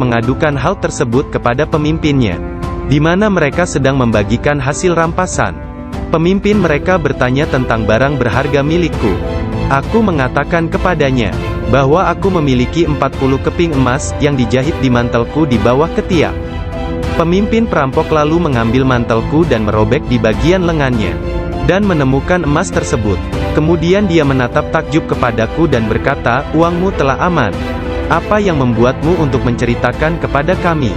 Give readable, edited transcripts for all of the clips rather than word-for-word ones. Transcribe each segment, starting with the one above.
mengadukan hal tersebut kepada pemimpinnya, di mana mereka sedang membagikan hasil rampasan. Pemimpin mereka bertanya tentang barang berharga milikku. Aku mengatakan kepadanya, bahwa aku memiliki 40 keping emas, yang dijahit di mantelku di bawah ketiak. Pemimpin perampok lalu mengambil mantelku dan merobek di bagian lengannya, dan menemukan emas tersebut. Kemudian dia menatap takjub kepadaku dan berkata, "Uangmu telah aman. Apa yang membuatmu untuk menceritakan kepada kami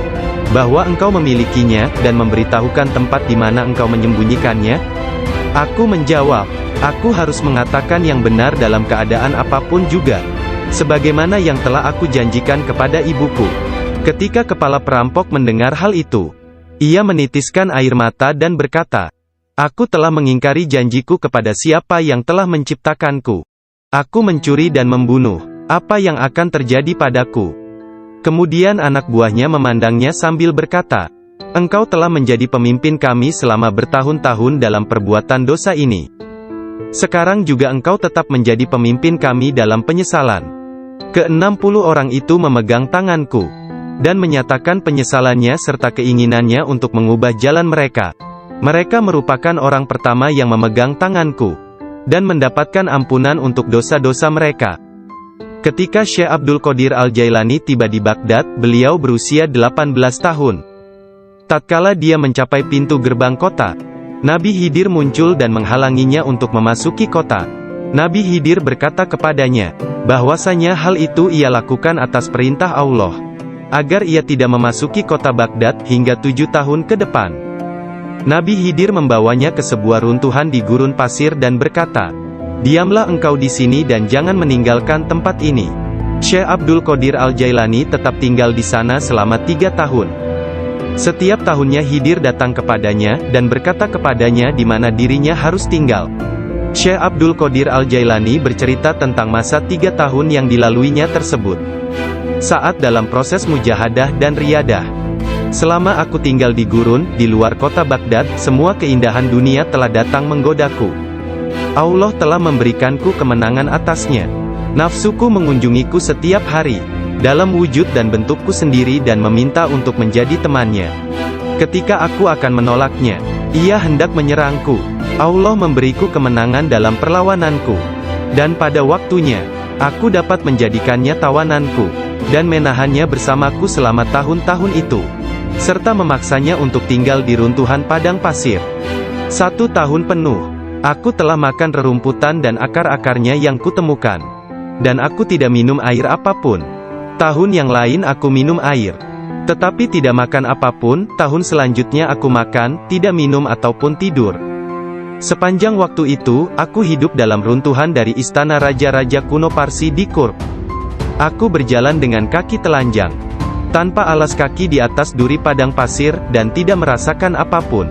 bahwa engkau memilikinya, dan memberitahukan tempat di mana engkau menyembunyikannya?" Aku menjawab, "Aku harus mengatakan yang benar dalam keadaan apapun juga, sebagaimana yang telah aku janjikan kepada ibuku." Ketika kepala perampok mendengar hal itu, ia menitiskan air mata dan berkata, "Aku telah mengingkari janjiku kepada siapa yang telah menciptakanku. Aku mencuri dan membunuh. Apa yang akan terjadi padaku?" Kemudian anak buahnya memandangnya sambil berkata, "Engkau telah menjadi pemimpin kami selama bertahun-tahun dalam perbuatan dosa ini. Sekarang juga engkau tetap menjadi pemimpin kami dalam penyesalan." Ke-60 orang itu memegang tanganku, dan menyatakan penyesalannya serta keinginannya untuk mengubah jalan mereka. Mereka merupakan orang pertama yang memegang tanganku, dan mendapatkan ampunan untuk dosa-dosa mereka. Ketika Syekh Abdul Qadir Al-Jailani tiba di Baghdad, beliau berusia 18 tahun. Tatkala dia mencapai pintu gerbang kota, Nabi Khidir muncul dan menghalanginya untuk memasuki kota. Nabi Khidir berkata kepadanya, bahwasanya hal itu ia lakukan atas perintah Allah, agar ia tidak memasuki kota Baghdad hingga 7 tahun ke depan. Nabi Khidir membawanya ke sebuah runtuhan di gurun pasir dan berkata, "Diamlah engkau di sini dan jangan meninggalkan tempat ini." Syekh Abdul Qadir Al-Jailani tetap tinggal di sana selama 3 tahun. Setiap tahunnya Khidir datang kepadanya, dan berkata kepadanya di mana dirinya harus tinggal. Syekh Abdul Qadir Al-Jailani bercerita tentang masa 3 tahun yang dilaluinya tersebut. Saat dalam proses mujahadah dan riyadah. "Selama aku tinggal di gurun, di luar kota Baghdad, semua keindahan dunia telah datang menggodaku. Allah telah memberikanku kemenangan atasnya. Nafsuku mengunjungiku setiap hari, dalam wujud dan bentukku sendiri dan meminta untuk menjadi temannya. Ketika aku akan menolaknya, ia hendak menyerangku. Allah memberiku kemenangan dalam perlawananku. Dan pada waktunya, aku dapat menjadikannya tawananku, dan menahannya bersamaku selama tahun-tahun itu, serta memaksanya untuk tinggal di runtuhan padang pasir. 1 tahun penuh, aku telah makan rerumputan dan akar-akarnya yang kutemukan. Dan aku tidak minum air apapun. Tahun yang lain aku minum air, tetapi tidak makan apapun. Tahun selanjutnya aku makan, tidak minum ataupun tidur. Sepanjang waktu itu, aku hidup dalam runtuhan dari istana raja-raja kuno Parsi di Kurb. Aku berjalan dengan kaki telanjang, tanpa alas kaki di atas duri padang pasir, dan tidak merasakan apapun.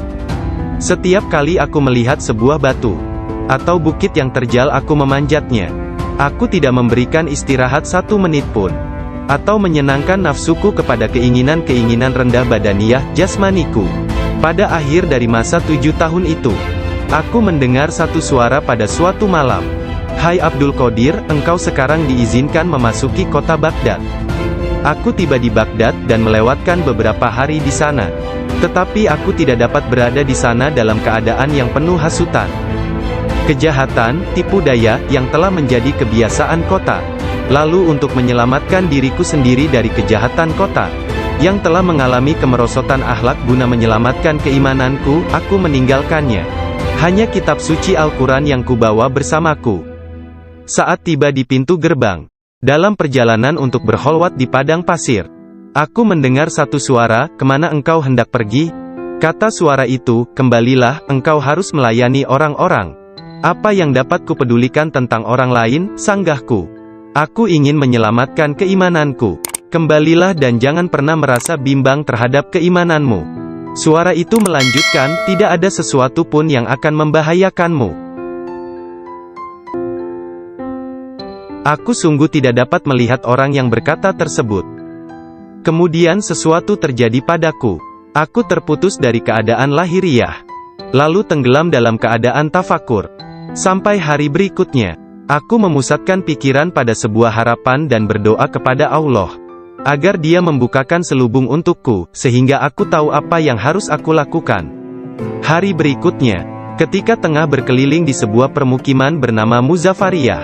Setiap kali aku melihat sebuah batu atau bukit yang terjal, aku memanjatnya. Aku tidak memberikan istirahat 1 menit pun, atau menyenangkan nafsuku kepada keinginan-keinginan rendah badaniyah, jasmaniku. Pada akhir dari masa 7 tahun itu, aku mendengar satu suara pada suatu malam, "Hai Abdul Qadir, engkau sekarang diizinkan memasuki kota Baghdad." Aku tiba di Baghdad dan melewatkan beberapa hari di sana. Tetapi aku tidak dapat berada di sana dalam keadaan yang penuh hasutan, kejahatan, tipu daya, yang telah menjadi kebiasaan kota. Lalu untuk menyelamatkan diriku sendiri dari kejahatan kota, yang telah mengalami kemerosotan akhlak, guna menyelamatkan keimananku, aku meninggalkannya. Hanya kitab suci Al-Quran yang kubawa bersamaku. Saat tiba di pintu gerbang, dalam perjalanan untuk berkholwat di padang pasir, aku mendengar satu suara, "Kemana engkau hendak pergi?" Kata suara itu, "Kembalilah, engkau harus melayani orang-orang." "Apa yang dapat kupedulikan tentang orang lain?" sanggahku. "Aku ingin menyelamatkan keimananku. Kembalilah dan jangan pernah merasa bimbang terhadap keimananmu." Suara itu melanjutkan, "Tidak ada sesuatu pun yang akan membahayakanmu." Aku sungguh tidak dapat melihat orang yang berkata tersebut. Kemudian sesuatu terjadi padaku. Aku terputus dari keadaan lahiriah, lalu tenggelam dalam keadaan tafakur. Sampai hari berikutnya, aku memusatkan pikiran pada sebuah harapan dan berdoa kepada Allah. agar dia membukakan selubung untukku, sehingga aku tahu apa yang harus aku lakukan. Hari berikutnya, ketika tengah berkeliling di sebuah permukiman bernama Muzafariyah,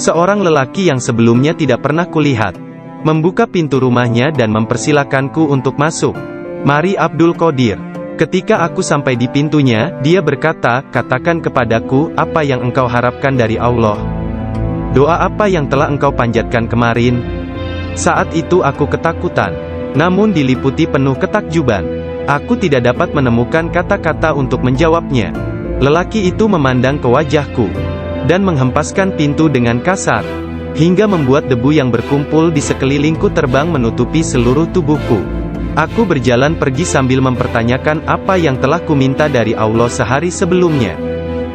seorang lelaki yang sebelumnya tidak pernah kulihat, membuka pintu rumahnya dan mempersilakanku untuk masuk. "Mari Abdul Qadir." Ketika aku sampai di pintunya, dia berkata, "Katakan kepadaku, apa yang engkau harapkan dari Allah? Doa apa yang telah engkau panjatkan kemarin?" Saat itu aku ketakutan, namun diliputi penuh ketakjuban. Aku tidak dapat menemukan kata-kata untuk menjawabnya. Lelaki itu memandang ke wajahku, dan menghempaskan pintu dengan kasar, hingga membuat debu yang berkumpul di sekelilingku terbang menutupi seluruh tubuhku. Aku berjalan pergi sambil mempertanyakan apa yang telah kuminta dari Allah sehari sebelumnya.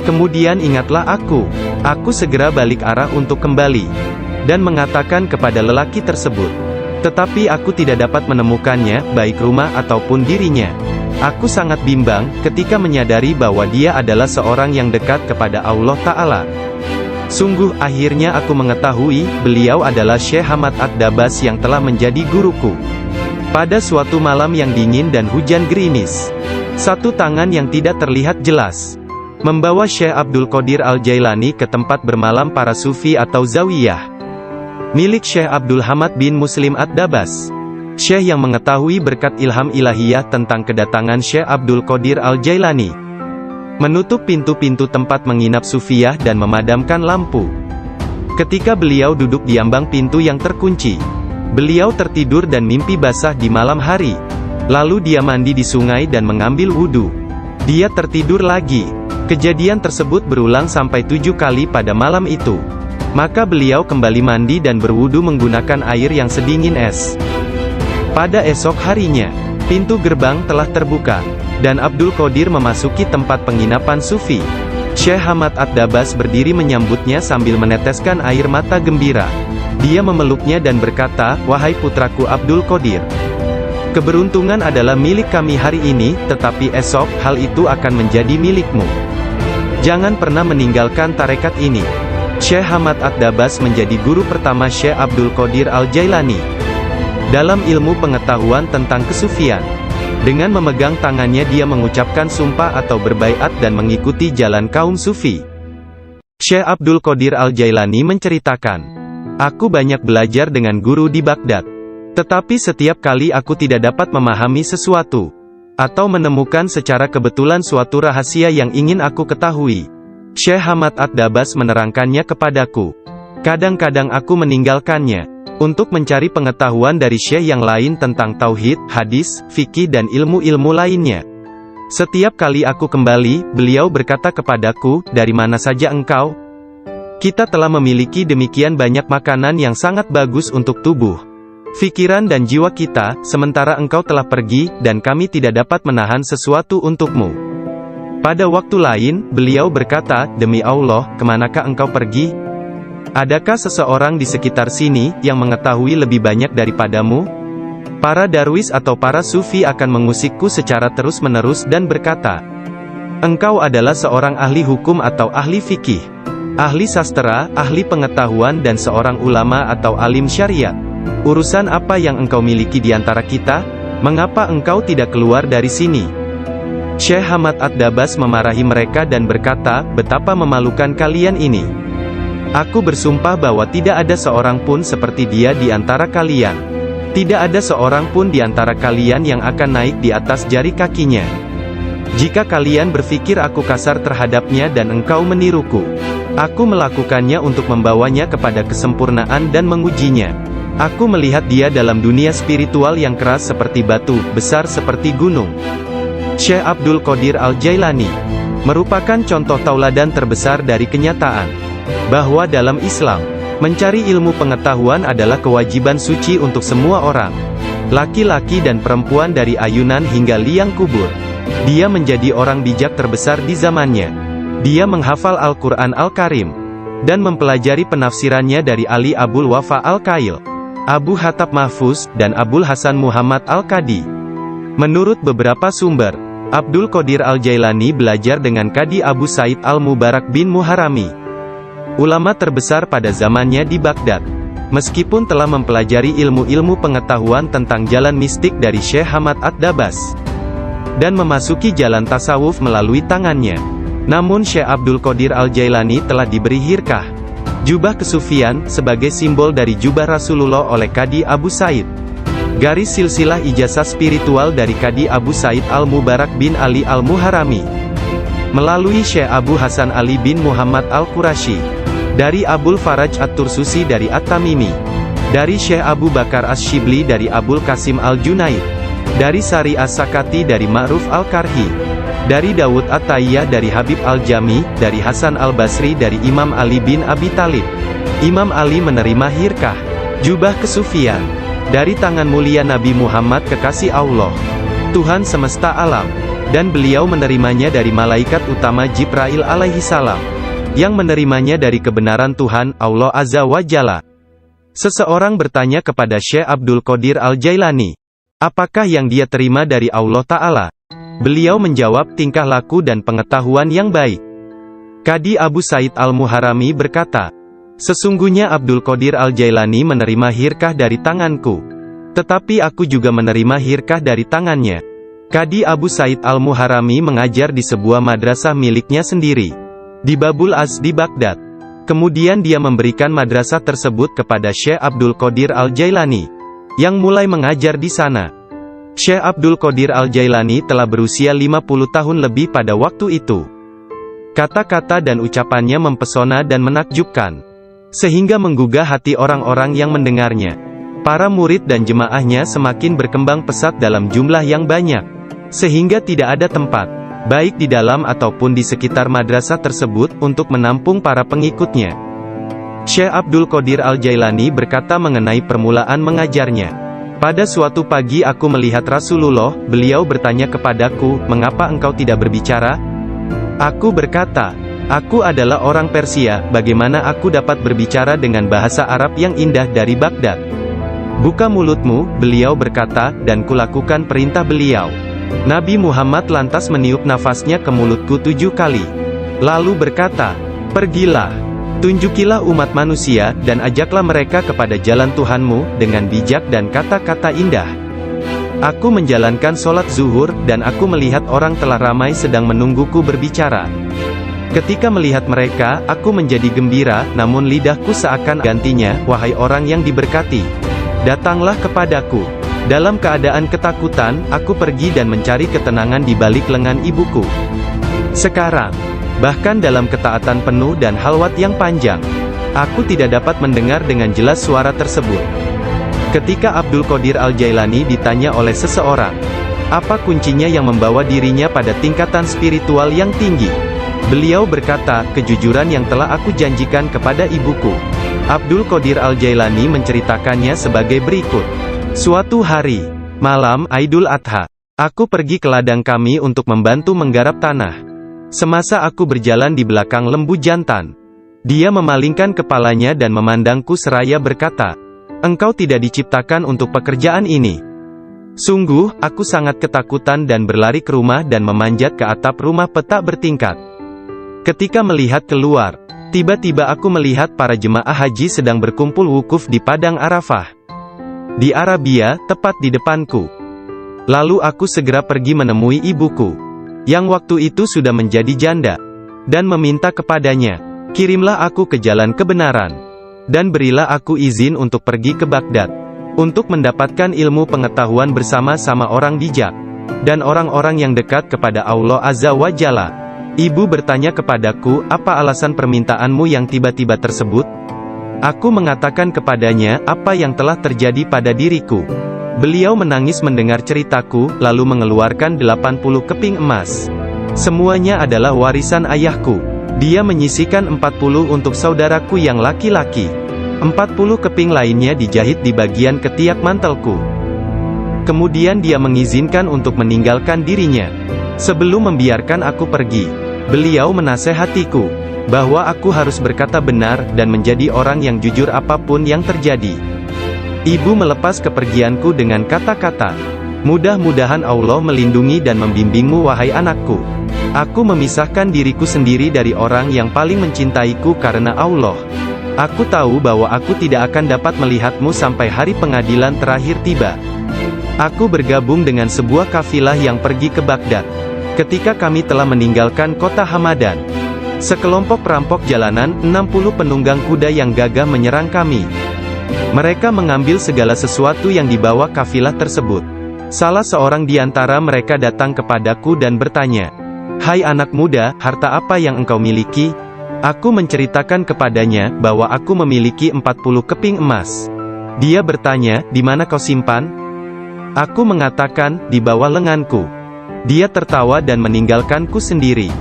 Kemudian ingatlah aku segera balik arah untuk kembali, dan mengatakan kepada lelaki tersebut. Tetapi aku tidak dapat menemukannya, baik rumah ataupun dirinya. Aku sangat bimbang, ketika menyadari bahwa dia adalah seorang yang dekat kepada Allah Ta'ala. Sungguh, akhirnya aku mengetahui, beliau adalah Syekh Hamad Ad-Dabas yang telah menjadi guruku. Pada suatu malam yang dingin dan hujan gerimis, satu tangan yang tidak terlihat jelas membawa Syekh Abdul Qadir Al-Jailani ke tempat bermalam para sufi atau zawiyah, milik Syekh Abdul Hamad bin Muslim Ad-Dabas. Syekh yang mengetahui berkat ilham ilahiyah tentang kedatangan Syekh Abdul Qadir Al-Jailani, menutup pintu-pintu tempat menginap sufiyah dan memadamkan lampu. Ketika beliau duduk di ambang pintu yang terkunci, beliau tertidur dan mimpi basah di malam hari. Lalu dia mandi di sungai dan mengambil wudhu. Dia tertidur lagi. Kejadian tersebut berulang sampai 7 kali pada malam itu. Maka beliau kembali mandi dan berwudhu menggunakan air yang sedingin es. Pada esok harinya, pintu gerbang telah terbuka, dan Abdul Qadir memasuki tempat penginapan sufi. Syekh Hamad Ad-Dabas berdiri menyambutnya sambil meneteskan air mata gembira. Dia memeluknya dan berkata, "Wahai putraku Abdul Qadir, keberuntungan adalah milik kami hari ini, tetapi esok, hal itu akan menjadi milikmu. Jangan pernah meninggalkan tarekat ini." Syekh Hamad Ad-Dabas menjadi guru pertama Syekh Abdul Qadir Al-Jailani dalam ilmu pengetahuan tentang kesufian. Dengan memegang tangannya dia mengucapkan sumpah atau berbaiat dan mengikuti jalan kaum sufi. Syekh Abdul Qadir Al-Jailani menceritakan, "Aku banyak belajar dengan guru di Baghdad. Tetapi setiap kali aku tidak dapat memahami sesuatu, atau menemukan secara kebetulan suatu rahasia yang ingin aku ketahui, Syekh Hamad Ad-Dabas menerangkannya kepadaku. Kadang-kadang aku meninggalkannya, untuk mencari pengetahuan dari syekh yang lain tentang tauhid, hadis, fikih dan ilmu-ilmu lainnya. Setiap kali aku kembali, beliau berkata kepadaku, 'Dari mana saja engkau?' Kita telah memiliki demikian banyak makanan yang sangat bagus untuk tubuh, pikiran dan jiwa kita, sementara engkau telah pergi, dan kami tidak dapat menahan sesuatu untukmu." Pada waktu lain, beliau berkata, "Demi Allah, kemanakah engkau pergi? Adakah seseorang di sekitar sini, yang mengetahui lebih banyak daripadamu?" Para darwis atau para sufi akan mengusikku secara terus-menerus dan berkata, "Engkau adalah seorang ahli hukum atau ahli fikih, ahli sastra, ahli pengetahuan dan seorang ulama atau alim syariat. Urusan apa yang engkau miliki di antara kita? Mengapa engkau tidak keluar dari sini?" Syekh Hamad Ad-Dabas memarahi mereka dan berkata, "Betapa memalukan kalian ini. Aku bersumpah bahwa tidak ada seorang pun seperti dia di antara kalian. Tidak ada seorang pun di antara kalian yang akan naik di atas jari kakinya. Jika kalian berpikir aku kasar terhadapnya dan engkau meniruku, aku melakukannya untuk membawanya kepada kesempurnaan dan mengujinya. Aku melihat dia dalam dunia spiritual yang keras seperti batu, besar seperti gunung." Syekh Abdul Qadir Al-Jailani merupakan contoh tauladan terbesar dari kenyataan bahwa dalam Islam, mencari ilmu pengetahuan adalah kewajiban suci untuk semua orang, laki-laki dan perempuan dari ayunan hingga liang kubur. Dia menjadi orang bijak terbesar di zamannya. Dia menghafal Al-Quran Al-Karim, dan mempelajari penafsirannya dari Ali Abul Wafa Al-Kail, Abu Hatab Mahfuz, dan Abul Hasan Muhammad Al-Qadi. Menurut beberapa sumber, Abdul Qadir Al-Jailani belajar dengan Qadi Abu Said Al-Mubarak bin Muharrami, ulama terbesar pada zamannya di Baghdad. Meskipun telah mempelajari ilmu-ilmu pengetahuan tentang jalan mistik dari Syekh Hamad Ad-Dabas, dan memasuki jalan tasawuf melalui tangannya, namun Syekh Abdul Qadir Al-Jailani telah diberi hirkah, jubah kesufian, sebagai simbol dari jubah Rasulullah oleh Qadi Abu Said. Garis silsilah ijazah spiritual dari Qadi Abu Said Al-Mubarak bin Ali Al-Muharami, melalui Syekh Abu Hasan Ali bin Muhammad Al-Qurashi, dari Abul Faraj At-Tursusi dari At-Tamimi, dari Syekh Abu Bakar As-Shibli dari Abul Qasim Al-Junaid, dari Sari As-Sakati dari Ma'ruf Al-Karhi, dari Dawud At-Tayyah dari Habib Al-Jami, dari Hasan Al-Basri dari Imam Ali bin Abi Talib. Imam Ali menerima hirkah, jubah kesufian, dari tangan mulia Nabi Muhammad kekasih Allah, Tuhan semesta alam, dan beliau menerimanya dari malaikat utama Jibril alaihi salam, yang menerimanya dari kebenaran Tuhan, Allah Azza wa Jalla. Seseorang bertanya kepada Syekh Abdul Qadir Al-Jailani, apakah yang dia terima dari Allah Ta'ala? Beliau menjawab, tingkah laku dan pengetahuan yang baik. Qadi Abu Said Al-Muharami berkata, sesungguhnya Abdul Qadir Al-Jailani menerima hirkah dari tanganku, tetapi aku juga menerima hirkah dari tangannya. Qadi Abu Said Al-Muharami mengajar di sebuah madrasah miliknya sendiri, di Babul Az di Baghdad. Kemudian dia memberikan madrasah tersebut kepada Syekh Abdul Qadir Al-Jailani, yang mulai mengajar di sana. Syekh Abdul Qadir Al-Jailani telah berusia 50 tahun lebih pada waktu itu. Kata-kata dan ucapannya mempesona dan menakjubkan, sehingga menggugah hati orang-orang yang mendengarnya. Para murid dan jemaahnya semakin berkembang pesat dalam jumlah yang banyak, sehingga tidak ada tempat, baik di dalam ataupun di sekitar madrasah tersebut, untuk menampung para pengikutnya. Syekh Abdul Qadir Al-Jailani berkata mengenai permulaan mengajarnya, pada suatu pagi aku melihat Rasulullah, beliau bertanya kepadaku, mengapa engkau tidak berbicara? Aku berkata, aku adalah orang Persia, bagaimana aku dapat berbicara dengan bahasa Arab yang indah dari Baghdad? Buka mulutmu, beliau berkata, dan kulakukan perintah beliau. Nabi Muhammad lantas meniup nafasnya ke mulutku 7 kali. Lalu berkata, pergilah, tunjukilah umat manusia, dan ajaklah mereka kepada jalan Tuhanmu, dengan bijak dan kata-kata indah. Aku menjalankan sholat zuhur, dan aku melihat orang telah ramai sedang menungguku berbicara. Ketika melihat mereka, aku menjadi gembira, namun lidahku seakan gantinya, wahai orang yang diberkati, datanglah kepadaku. Dalam keadaan ketakutan, aku pergi dan mencari ketenangan di balik lengan ibuku. Sekarang, bahkan dalam ketaatan penuh dan halwat yang panjang, aku tidak dapat mendengar dengan jelas suara tersebut. Ketika Abdul Qadir Al-Jailani ditanya oleh seseorang, apa kuncinya yang membawa dirinya pada tingkatan spiritual yang tinggi? Beliau berkata, kejujuran yang telah aku janjikan kepada ibuku. Abdul Qadir Al-Jailani menceritakannya sebagai berikut. Suatu hari, malam Aidul Adha, aku pergi ke ladang kami untuk membantu menggarap tanah. Semasa aku berjalan di belakang lembu jantan, dia memalingkan kepalanya dan memandangku seraya berkata, engkau tidak diciptakan untuk pekerjaan ini. Sungguh, aku sangat ketakutan dan berlari ke rumah dan memanjat ke atap rumah petak bertingkat. Ketika melihat keluar, tiba-tiba aku melihat para jemaah haji sedang berkumpul wukuf di Padang Arafah, di Arabia, tepat di depanku. Lalu aku segera pergi menemui ibuku, yang waktu itu sudah menjadi janda, dan meminta kepadanya, kirimlah aku ke jalan kebenaran, dan berilah aku izin untuk pergi ke Baghdad, untuk mendapatkan ilmu pengetahuan bersama-sama orang bijak, dan orang-orang yang dekat kepada Allah Azza wa Jalla. Ibu bertanya kepadaku, apa alasan permintaanmu yang tiba-tiba tersebut? Aku mengatakan kepadanya, apa yang telah terjadi pada diriku. Beliau menangis mendengar ceritaku, lalu mengeluarkan 80 keping emas. Semuanya adalah warisan ayahku. Dia menyisihkan 40 untuk saudaraku yang laki-laki. 40 keping lainnya dijahit di bagian ketiak mantelku. Kemudian dia mengizinkan untuk meninggalkan dirinya. Sebelum membiarkan aku pergi, beliau menasehatiku bahwa aku harus berkata benar, dan menjadi orang yang jujur apapun yang terjadi. Ibu melepas kepergianku dengan kata-kata, mudah-mudahan Allah melindungi dan membimbingmu wahai anakku. Aku memisahkan diriku sendiri dari orang yang paling mencintaiku karena Allah. Aku tahu bahwa aku tidak akan dapat melihatmu sampai hari pengadilan terakhir tiba. Aku bergabung dengan sebuah kafilah yang pergi ke Baghdad. Ketika kami telah meninggalkan kota Hamadan, sekelompok perampok jalanan, 60 penunggang kuda yang gagah menyerang kami. Mereka mengambil segala sesuatu yang dibawa kafilah tersebut. Salah seorang di antara mereka datang kepadaku dan bertanya, "Hai anak muda, harta apa yang engkau miliki?" Aku menceritakan kepadanya bahwa aku memiliki 40 keping emas. Dia bertanya, "Di mana kau simpan?" Aku mengatakan, "Di bawah lenganku." Dia tertawa dan meninggalkanku sendiri.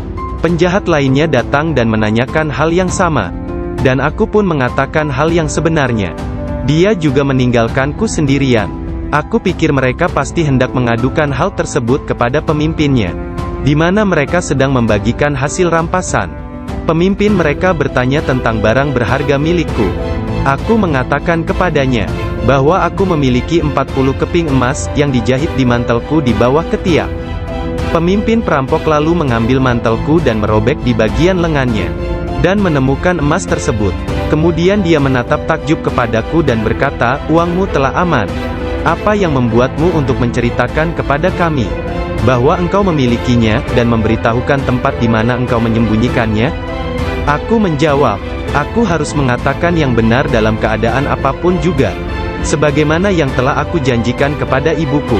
Penjahat lainnya datang dan menanyakan hal yang sama. Dan aku pun mengatakan hal yang sebenarnya. Dia juga meninggalkanku sendirian. Aku pikir mereka pasti hendak mengadukan hal tersebut kepada pemimpinnya, di mana mereka sedang membagikan hasil rampasan. Pemimpin mereka bertanya tentang barang berharga milikku. Aku mengatakan kepadanya, bahwa aku memiliki 40 keping emas, yang dijahit di mantelku di bawah ketiak. Pemimpin perampok lalu mengambil mantelku dan merobek di bagian lengannya, dan menemukan emas tersebut. Kemudian dia menatap takjub kepadaku dan berkata, "Uangmu telah aman. Apa yang membuatmu untuk menceritakan kepada kami bahwa engkau memilikinya, dan memberitahukan tempat di mana engkau menyembunyikannya?" Aku menjawab, "Aku harus mengatakan yang benar dalam keadaan apapun juga, sebagaimana yang telah aku janjikan kepada ibuku."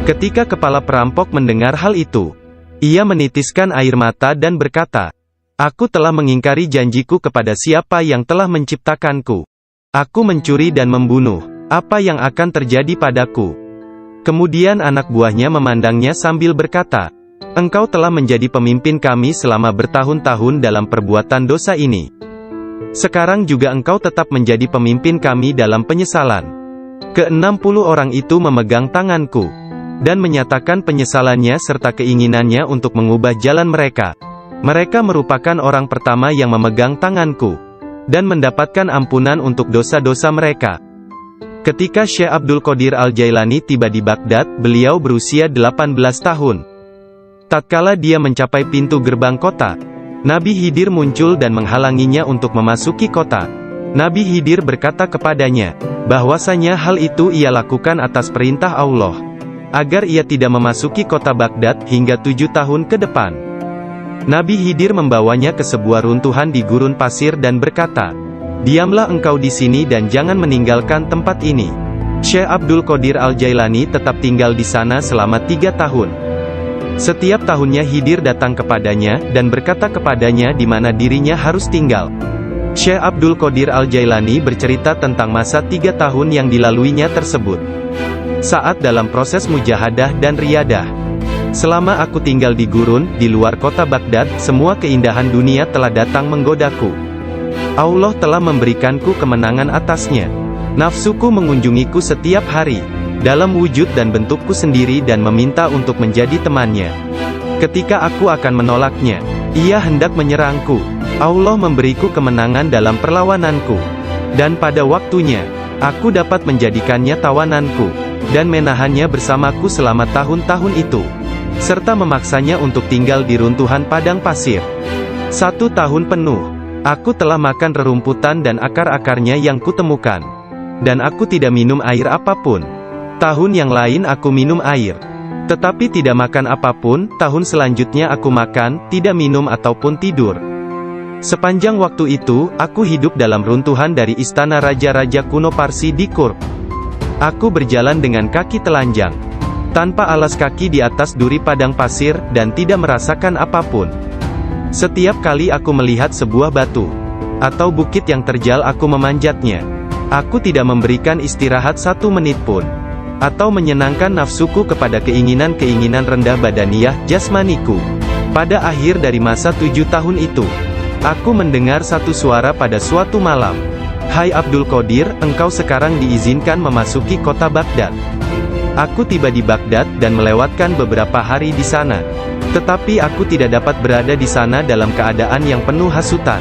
Ketika kepala perampok mendengar hal itu, ia menitiskan air mata dan berkata, "Aku telah mengingkari janjiku kepada siapa yang telah menciptakanku. Aku mencuri dan membunuh. Apa yang akan terjadi padaku?" Kemudian anak buahnya memandangnya sambil berkata, "Engkau telah menjadi pemimpin kami selama bertahun-tahun dalam perbuatan dosa ini. Sekarang juga engkau tetap menjadi pemimpin kami dalam penyesalan." Ke-60 orang itu memegang tanganku, dan menyatakan penyesalannya serta keinginannya untuk mengubah jalan mereka. Mereka merupakan orang pertama yang memegang tanganku, dan mendapatkan ampunan untuk dosa-dosa mereka. Ketika Syekh Abdul Qadir Al-Jailani tiba di Baghdad, beliau berusia 18 tahun. Tatkala dia mencapai pintu gerbang kota, Nabi Khidir muncul dan menghalanginya untuk memasuki kota. Nabi Khidir berkata kepadanya, bahwasanya hal itu ia lakukan atas perintah Allah, agar ia tidak memasuki kota Baghdad hingga 7 tahun ke depan. Nabi Khidir membawanya ke sebuah runtuhan di gurun pasir dan berkata, "Diamlah engkau di sini dan jangan meninggalkan tempat ini." Syekh Abdul Qadir Al-Jailani tetap tinggal di sana selama 3 tahun. Setiap tahunnya Khidir datang kepadanya, dan berkata kepadanya di mana dirinya harus tinggal. Syekh Abdul Qadir Al-Jailani bercerita tentang masa 3 tahun yang dilaluinya tersebut. Saat dalam proses mujahadah dan riyadah. "Selama aku tinggal di gurun, di luar kota Baghdad, semua keindahan dunia telah datang menggodaku. Allah telah memberikanku kemenangan atasnya. Nafsuku mengunjungiku setiap hari, dalam wujud dan bentukku sendiri dan meminta untuk menjadi temannya. Ketika aku akan menolaknya, ia hendak menyerangku. Allah memberiku kemenangan dalam perlawananku. Dan pada waktunya, aku dapat menjadikannya tawananku, dan menahannya bersamaku selama tahun-tahun itu, serta memaksanya untuk tinggal di runtuhan padang pasir. 1 tahun penuh, aku telah makan rerumputan dan akar-akarnya yang kutemukan. Dan aku tidak minum air apapun. Tahun yang lain aku minum air, tetapi tidak makan apapun. Tahun selanjutnya aku makan, tidak minum ataupun tidur. Sepanjang waktu itu, aku hidup dalam runtuhan dari istana raja-raja kuno Parsi di Kurb. Aku berjalan dengan kaki telanjang, tanpa alas kaki di atas duri padang pasir, dan tidak merasakan apapun. Setiap kali aku melihat sebuah batu atau bukit yang terjal, aku memanjatnya. Aku tidak memberikan istirahat 1 menit pun, atau menyenangkan nafsuku kepada keinginan-keinginan rendah badaniyah jasmaniku. Pada akhir dari masa 7 tahun itu, aku mendengar satu suara pada suatu malam, "Hai Abdul Qadir, engkau sekarang diizinkan memasuki kota Baghdad." Aku tiba di Baghdad dan melewatkan beberapa hari di sana. Tetapi aku tidak dapat berada di sana dalam keadaan yang penuh hasutan,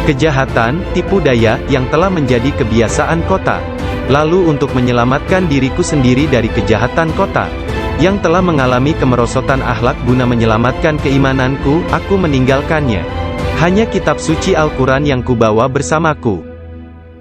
kejahatan, tipu daya, yang telah menjadi kebiasaan kota. Lalu untuk menyelamatkan diriku sendiri dari kejahatan kota, yang telah mengalami kemerosotan akhlak, guna menyelamatkan keimananku, aku meninggalkannya. Hanya kitab suci Al-Quran yang kubawa bersamaku.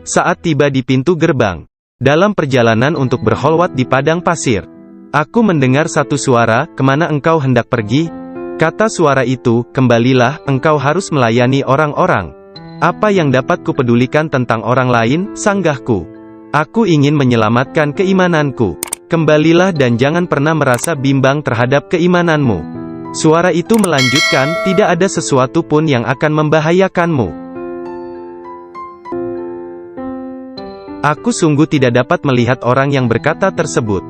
Saat tiba di pintu gerbang, dalam perjalanan untuk berkholwat di padang pasir, aku mendengar satu suara, "Kemana engkau hendak pergi?" Kata suara itu, "Kembalilah, engkau harus melayani orang-orang." "Apa yang dapat kupedulikan tentang orang lain?" sanggahku. "Aku ingin menyelamatkan keimananku. Kembalilah dan jangan pernah merasa bimbang terhadap keimananmu." Suara itu melanjutkan, "Tidak ada sesuatu pun yang akan membahayakanmu." Aku sungguh tidak dapat melihat orang yang berkata tersebut.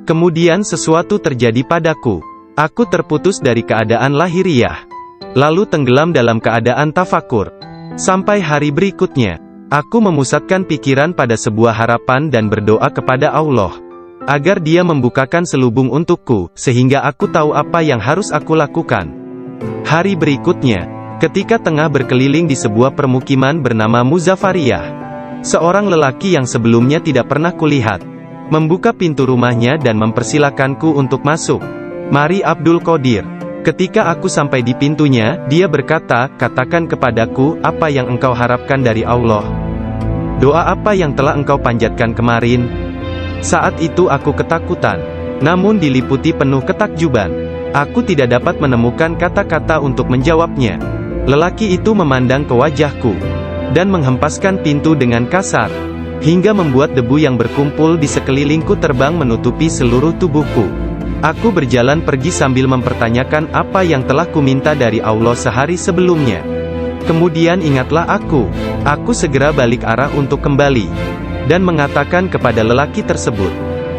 Kemudian sesuatu terjadi padaku. Aku terputus dari keadaan lahiriah, lalu tenggelam dalam keadaan tafakur. Sampai hari berikutnya, aku memusatkan pikiran pada sebuah harapan dan berdoa kepada Allah, agar Dia membukakan selubung untukku, sehingga aku tahu apa yang harus aku lakukan. Hari berikutnya, ketika tengah berkeliling di sebuah permukiman bernama Muzafariyah, seorang lelaki yang sebelumnya tidak pernah kulihat, membuka pintu rumahnya dan mempersilakanku untuk masuk. "Mari Abdul Qadir." Ketika aku sampai di pintunya, dia berkata, "Katakan kepadaku, apa yang engkau harapkan dari Allah? Doa apa yang telah engkau panjatkan kemarin?" Saat itu aku ketakutan, namun diliputi penuh ketakjuban. Aku tidak dapat menemukan kata-kata untuk menjawabnya. Lelaki itu memandang ke wajahku, dan menghempaskan pintu dengan kasar, hingga membuat debu yang berkumpul di sekelilingku terbang menutupi seluruh tubuhku. Aku berjalan pergi sambil mempertanyakan apa yang telah kuminta dari Allah sehari sebelumnya. Kemudian ingatlah aku. Aku segera balik arah untuk kembali, dan mengatakan kepada lelaki tersebut.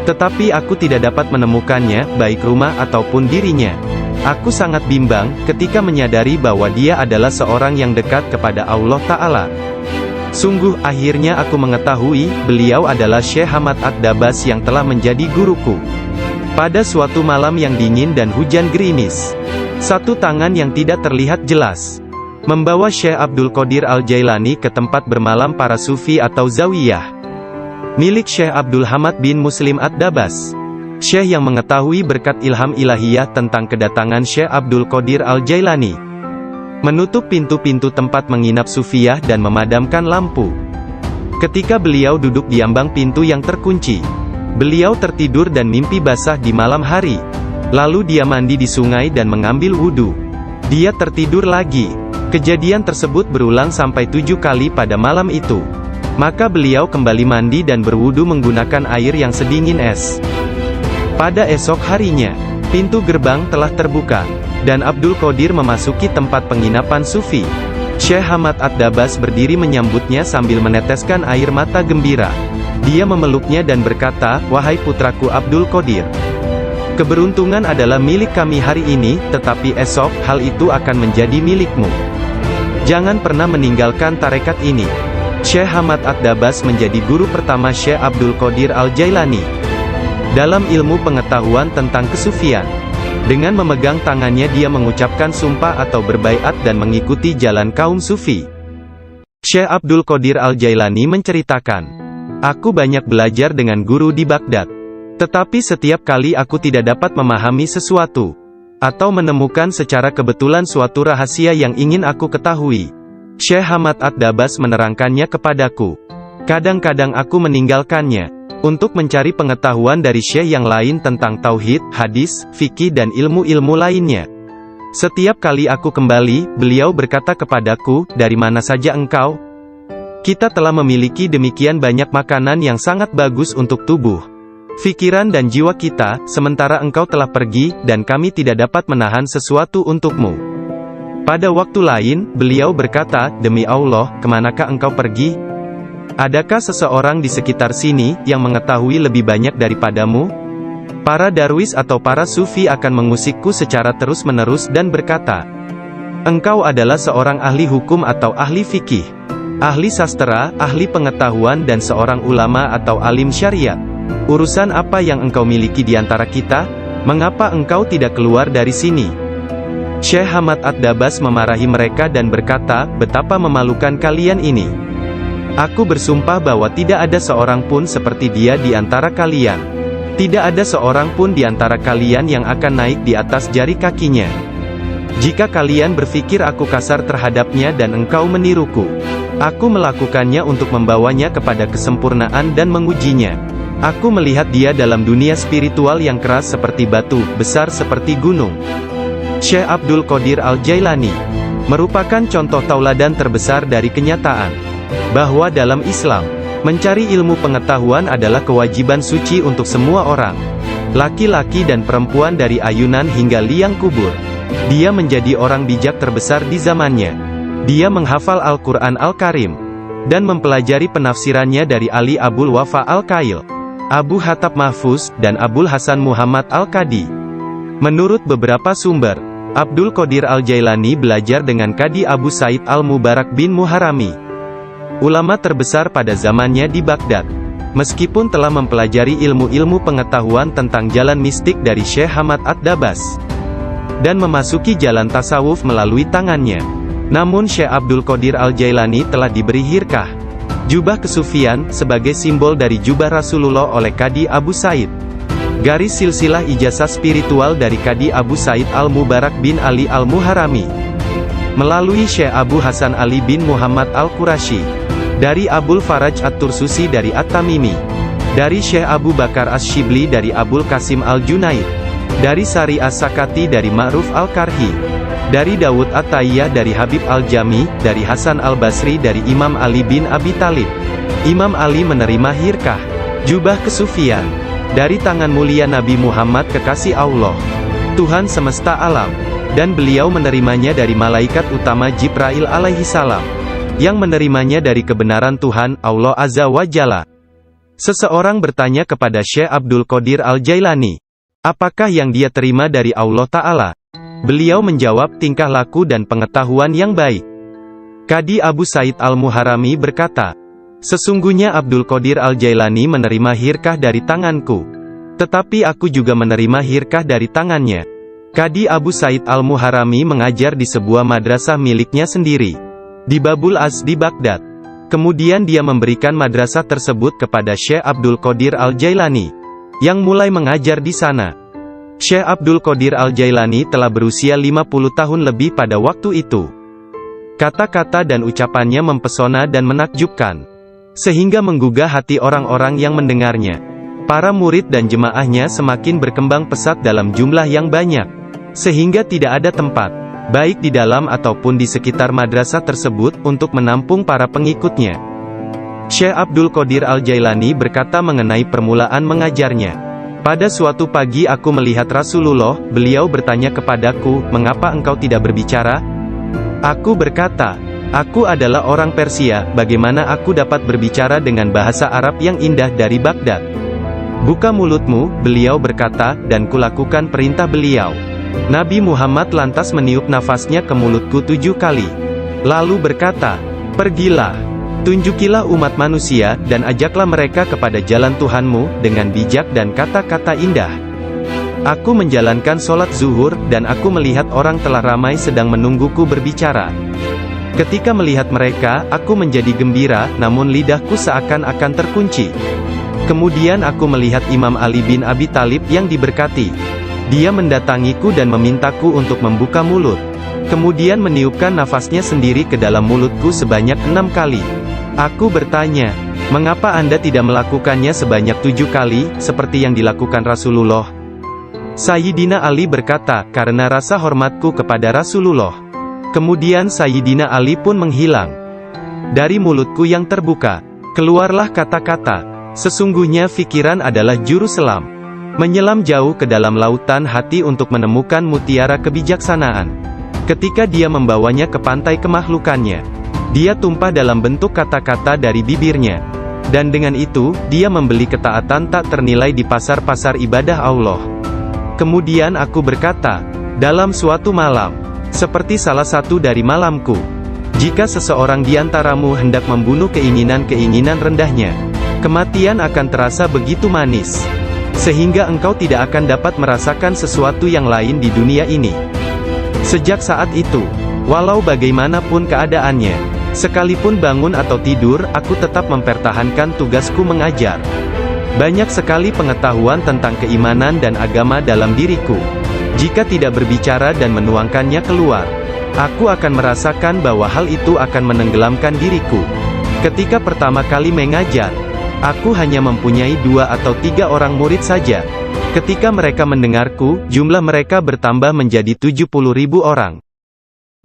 Tetapi aku tidak dapat menemukannya, baik rumah ataupun dirinya. Aku sangat bimbang, ketika menyadari bahwa dia adalah seorang yang dekat kepada Allah Ta'ala. Sungguh, akhirnya aku mengetahui, beliau adalah Syekh Hamad Ad-Dabas yang telah menjadi guruku. Pada suatu malam yang dingin dan hujan gerimis, satu tangan yang tidak terlihat jelas membawa Syekh Abdul Qadir Al-Jailani ke tempat bermalam para sufi atau zawiyah milik Syekh Abdul Hamad bin Muslim Ad-Dabas. Syekh yang mengetahui berkat ilham ilahiyah tentang kedatangan Syekh Abdul Qadir Al-Jailani menutup pintu-pintu tempat menginap sufiyah dan memadamkan lampu. Ketika beliau duduk di ambang pintu yang terkunci, beliau tertidur dan mimpi basah di malam hari. Lalu dia mandi di sungai dan mengambil wudhu. Dia tertidur lagi. Kejadian tersebut berulang sampai 7 kali pada malam itu. Maka beliau kembali mandi dan berwudhu menggunakan air yang sedingin es. Pada esok harinya, pintu gerbang telah terbuka, dan Abdul Qadir memasuki tempat penginapan sufi. Syekh Hamad Ad-Dabas berdiri menyambutnya sambil meneteskan air mata gembira. Dia memeluknya dan berkata, "Wahai putraku Abdul Qadir, keberuntungan adalah milik kami hari ini, tetapi esok, hal itu akan menjadi milikmu. Jangan pernah meninggalkan tarekat ini." Syekh Hamad Ad-Dabas menjadi guru pertama Syekh Abdul Qadir Al-Jailani dalam ilmu pengetahuan tentang kesufian. Dengan memegang tangannya dia mengucapkan sumpah atau berbaiat dan mengikuti jalan kaum sufi. Syekh Abdul Qadir Al-Jailani menceritakan, "Aku banyak belajar dengan guru di Baghdad. Tetapi setiap kali aku tidak dapat memahami sesuatu, atau menemukan secara kebetulan suatu rahasia yang ingin aku ketahui, Syekh Hamad Ad-Dabas menerangkannya kepadaku. Kadang-kadang aku meninggalkannya, untuk mencari pengetahuan dari syekh yang lain tentang tauhid, hadis, fikih dan ilmu-ilmu lainnya. Setiap kali aku kembali, beliau berkata kepadaku, 'Dari mana saja engkau?' Kita telah memiliki demikian banyak makanan yang sangat bagus untuk tubuh, pikiran dan jiwa kita, sementara engkau telah pergi, dan kami tidak dapat menahan sesuatu untukmu." Pada waktu lain, beliau berkata, "Demi Allah, kemanakah engkau pergi? Adakah seseorang di sekitar sini, yang mengetahui lebih banyak daripadamu?" Para darwis atau para sufi akan mengusikku secara terus-menerus dan berkata, "Engkau adalah seorang ahli hukum atau ahli fikih, ahli sastra, ahli pengetahuan dan seorang ulama atau alim syariat. Urusan apa yang engkau miliki di antara kita? Mengapa engkau tidak keluar dari sini?" Syekh Hamad Ad-Dabas memarahi mereka dan berkata, "Betapa memalukan kalian ini. Aku bersumpah bahwa tidak ada seorang pun seperti dia di antara kalian. Tidak ada seorang pun di antara kalian yang akan naik di atas jari kakinya. Jika kalian berpikir aku kasar terhadapnya dan engkau meniruku, Aku melakukannya untuk membawanya kepada kesempurnaan dan mengujinya. Aku melihat dia dalam dunia spiritual yang keras seperti batu, besar seperti gunung. Syekh Abdul Qadir Al-Jailani merupakan contoh tauladan terbesar dari kenyataan bahwa dalam Islam, mencari ilmu pengetahuan adalah kewajiban suci untuk semua orang, laki-laki dan perempuan dari ayunan hingga liang kubur. Dia menjadi orang bijak terbesar di zamannya. Dia menghafal Al-Quran Al-Karim dan mempelajari penafsirannya dari Ali Abul Wafa Al-Kail, Abu Hatab Mahfuz, dan Abul Hasan Muhammad Al-Qadi. Menurut beberapa sumber, Abdul Qadir Al-Jailani belajar dengan Qadi Abu Said Al-Mubarak bin Muharrami, ulama terbesar pada zamannya di Baghdad. Meskipun telah mempelajari ilmu-ilmu pengetahuan tentang jalan mistik dari Syekh Hamad Ad-Dabas, dan memasuki jalan tasawuf melalui tangannya, namun Syekh Abdul Qadir Al-Jailani telah diberi hirkah, jubah kesufian, sebagai simbol dari jubah Rasulullah oleh Qadi Abu Said. Garis silsilah ijazah spiritual dari Qadi Abu Said Al-Mubarak bin Ali Al-Muharrami, melalui Syekh Abu Hasan Ali bin Muhammad Al-Qurashi, dari Abul Faraj At-Tursusi dari At-Tamimi, dari Syekh Abu Bakar As-Shibli dari Abul Qasim Al-Junaid, dari Sari As-Sakati dari Ma'ruf Al-Karhi, dari Dawud At-Tayyah dari Habib Al-Jami, dari Hasan Al-Basri dari Imam Ali bin Abi Talib. Imam Ali menerima hirkah, jubah kesufian, dari tangan mulia Nabi Muhammad kekasih Allah, Tuhan semesta alam, dan beliau menerimanya dari malaikat utama Jibril alaihi salam, yang menerimanya dari kebenaran Tuhan, Allah Azza wa Jalla. Seseorang bertanya kepada Syekh Abdul Qadir Al-Jailani, apakah yang dia terima dari Allah Ta'ala? Beliau menjawab, tingkah laku dan pengetahuan yang baik. Qadi Abu Said Al-Muharrami berkata, sesungguhnya Abdul Qadir Al-Jailani menerima hirkah dari tanganku, tetapi aku juga menerima hirkah dari tangannya. Qadi Abu Said Al-Muharrami mengajar di sebuah madrasah miliknya sendiri, di Babul Az di Baghdad. Kemudian dia memberikan madrasah tersebut kepada Syekh Abdul Qadir Al-Jailani, yang mulai mengajar di sana. Syekh Abdul Qadir Al-Jailani telah berusia 50 tahun lebih pada waktu itu. Kata-kata dan ucapannya mempesona dan menakjubkan, sehingga menggugah hati orang-orang yang mendengarnya. Para murid dan jemaahnya semakin berkembang pesat dalam jumlah yang banyak, sehingga tidak ada tempat, baik di dalam ataupun di sekitar madrasah tersebut, untuk menampung para pengikutnya. Syekh Abdul Qadir Al-Jailani berkata mengenai permulaan mengajarnya, pada suatu pagi aku melihat Rasulullah, beliau bertanya kepadaku, mengapa engkau tidak berbicara? Aku berkata, aku adalah orang Persia, bagaimana aku dapat berbicara dengan bahasa Arab yang indah dari Baghdad? Buka mulutmu, beliau berkata, dan kulakukan perintah beliau. Nabi Muhammad lantas meniup nafasnya ke mulutku 7 kali. Lalu berkata, pergilah, tunjukilah umat manusia, dan ajaklah mereka kepada jalan Tuhanmu, dengan bijak dan kata-kata indah. Aku menjalankan sholat zuhur, dan aku melihat orang telah ramai sedang menungguku berbicara. Ketika melihat mereka, aku menjadi gembira, namun lidahku seakan-akan terkunci. Kemudian aku melihat Imam Ali bin Abi Talib yang diberkati. Dia mendatangiku dan memintaku untuk membuka mulut. Kemudian meniupkan nafasnya sendiri ke dalam mulutku sebanyak 6 kali. Aku bertanya, mengapa Anda tidak melakukannya sebanyak 7 kali, seperti yang dilakukan Rasulullah? Sayyidina Ali berkata, karena rasa hormatku kepada Rasulullah. Kemudian Sayyidina Ali pun menghilang. Dari mulutku yang terbuka, keluarlah kata-kata, sesungguhnya fikiran adalah juru selam, menyelam jauh ke dalam lautan hati untuk menemukan mutiara kebijaksanaan. Ketika dia membawanya ke pantai kemakhlukannya, dia tumpah dalam bentuk kata-kata dari bibirnya. Dan dengan itu, dia membeli ketaatan tak ternilai di pasar-pasar ibadah Allah. Kemudian aku berkata, dalam suatu malam, seperti salah satu dari malamku, jika seseorang di antaramu hendak membunuh keinginan-keinginan rendahnya, kematian akan terasa begitu manis, sehingga engkau tidak akan dapat merasakan sesuatu yang lain di dunia ini. Sejak saat itu, walau bagaimanapun keadaannya, sekalipun bangun atau tidur, aku tetap mempertahankan tugasku mengajar. Banyak sekali pengetahuan tentang keimanan dan agama dalam diriku. Jika tidak berbicara dan menuangkannya keluar, Aku akan merasakan bahwa hal itu akan menenggelamkan diriku. Ketika pertama kali mengajar, aku hanya mempunyai 2 atau 3 orang murid saja. Ketika mereka mendengarku, jumlah mereka bertambah menjadi 70.000 orang.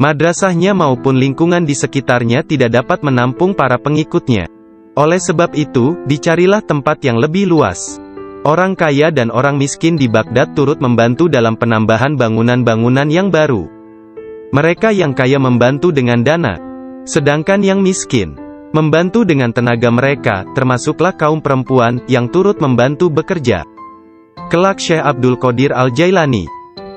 Madrasahnya maupun lingkungan di sekitarnya tidak dapat menampung para pengikutnya. Oleh sebab itu, dicarilah tempat yang lebih luas. Orang kaya dan orang miskin di Baghdad turut membantu dalam penambahan bangunan-bangunan yang baru. Mereka yang kaya membantu dengan dana, sedangkan yang miskin membantu dengan tenaga mereka, termasuklah kaum perempuan yang turut membantu bekerja. Kelak Syekh Abdul Qadir Al-Jailani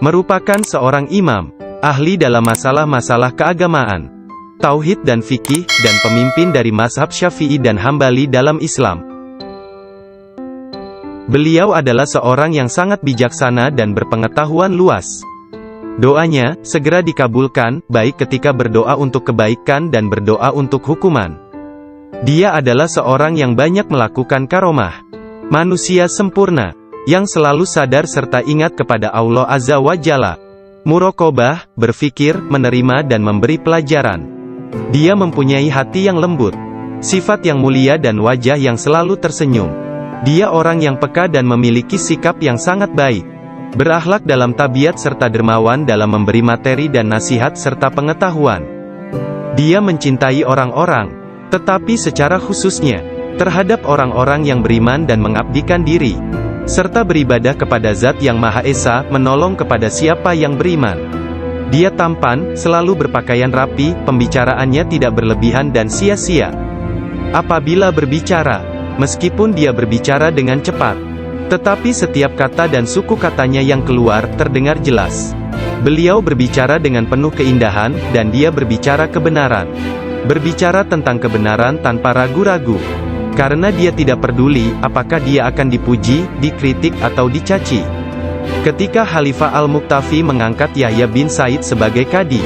merupakan seorang imam, ahli dalam masalah-masalah keagamaan, tauhid dan fikih, dan pemimpin dari mazhab Syafi'i dan Hambali dalam Islam. Beliau adalah seorang yang sangat bijaksana dan berpengetahuan luas. Doanya segera dikabulkan, baik ketika berdoa untuk kebaikan dan berdoa untuk hukuman. Dia adalah seorang yang banyak melakukan karomah. Manusia sempurna, yang selalu sadar serta ingat kepada Allah Azza wa Jalla. Muraqabah, berfikir, menerima dan memberi pelajaran. Dia mempunyai hati yang lembut, sifat yang mulia dan wajah yang selalu tersenyum. Dia orang yang peka dan memiliki sikap yang sangat baik. Berakhlak dalam tabiat serta dermawan dalam memberi materi dan nasihat serta pengetahuan. Dia mencintai orang-orang, tetapi secara khususnya terhadap orang-orang yang beriman dan mengabdikan diri, serta beribadah kepada Zat yang Maha Esa, menolong kepada siapa yang beriman. Dia tampan, selalu berpakaian rapi, pembicaraannya tidak berlebihan dan sia-sia. Apabila berbicara, meskipun dia berbicara dengan cepat, tetapi setiap kata dan suku katanya yang keluar, terdengar jelas. Beliau berbicara dengan penuh keindahan, dan dia berbicara kebenaran. Berbicara tentang kebenaran tanpa ragu-ragu. Karena dia tidak peduli, apakah dia akan dipuji, dikritik atau dicaci. Ketika Khalifah Al-Muqtafi mengangkat Yahya bin Said sebagai kadi,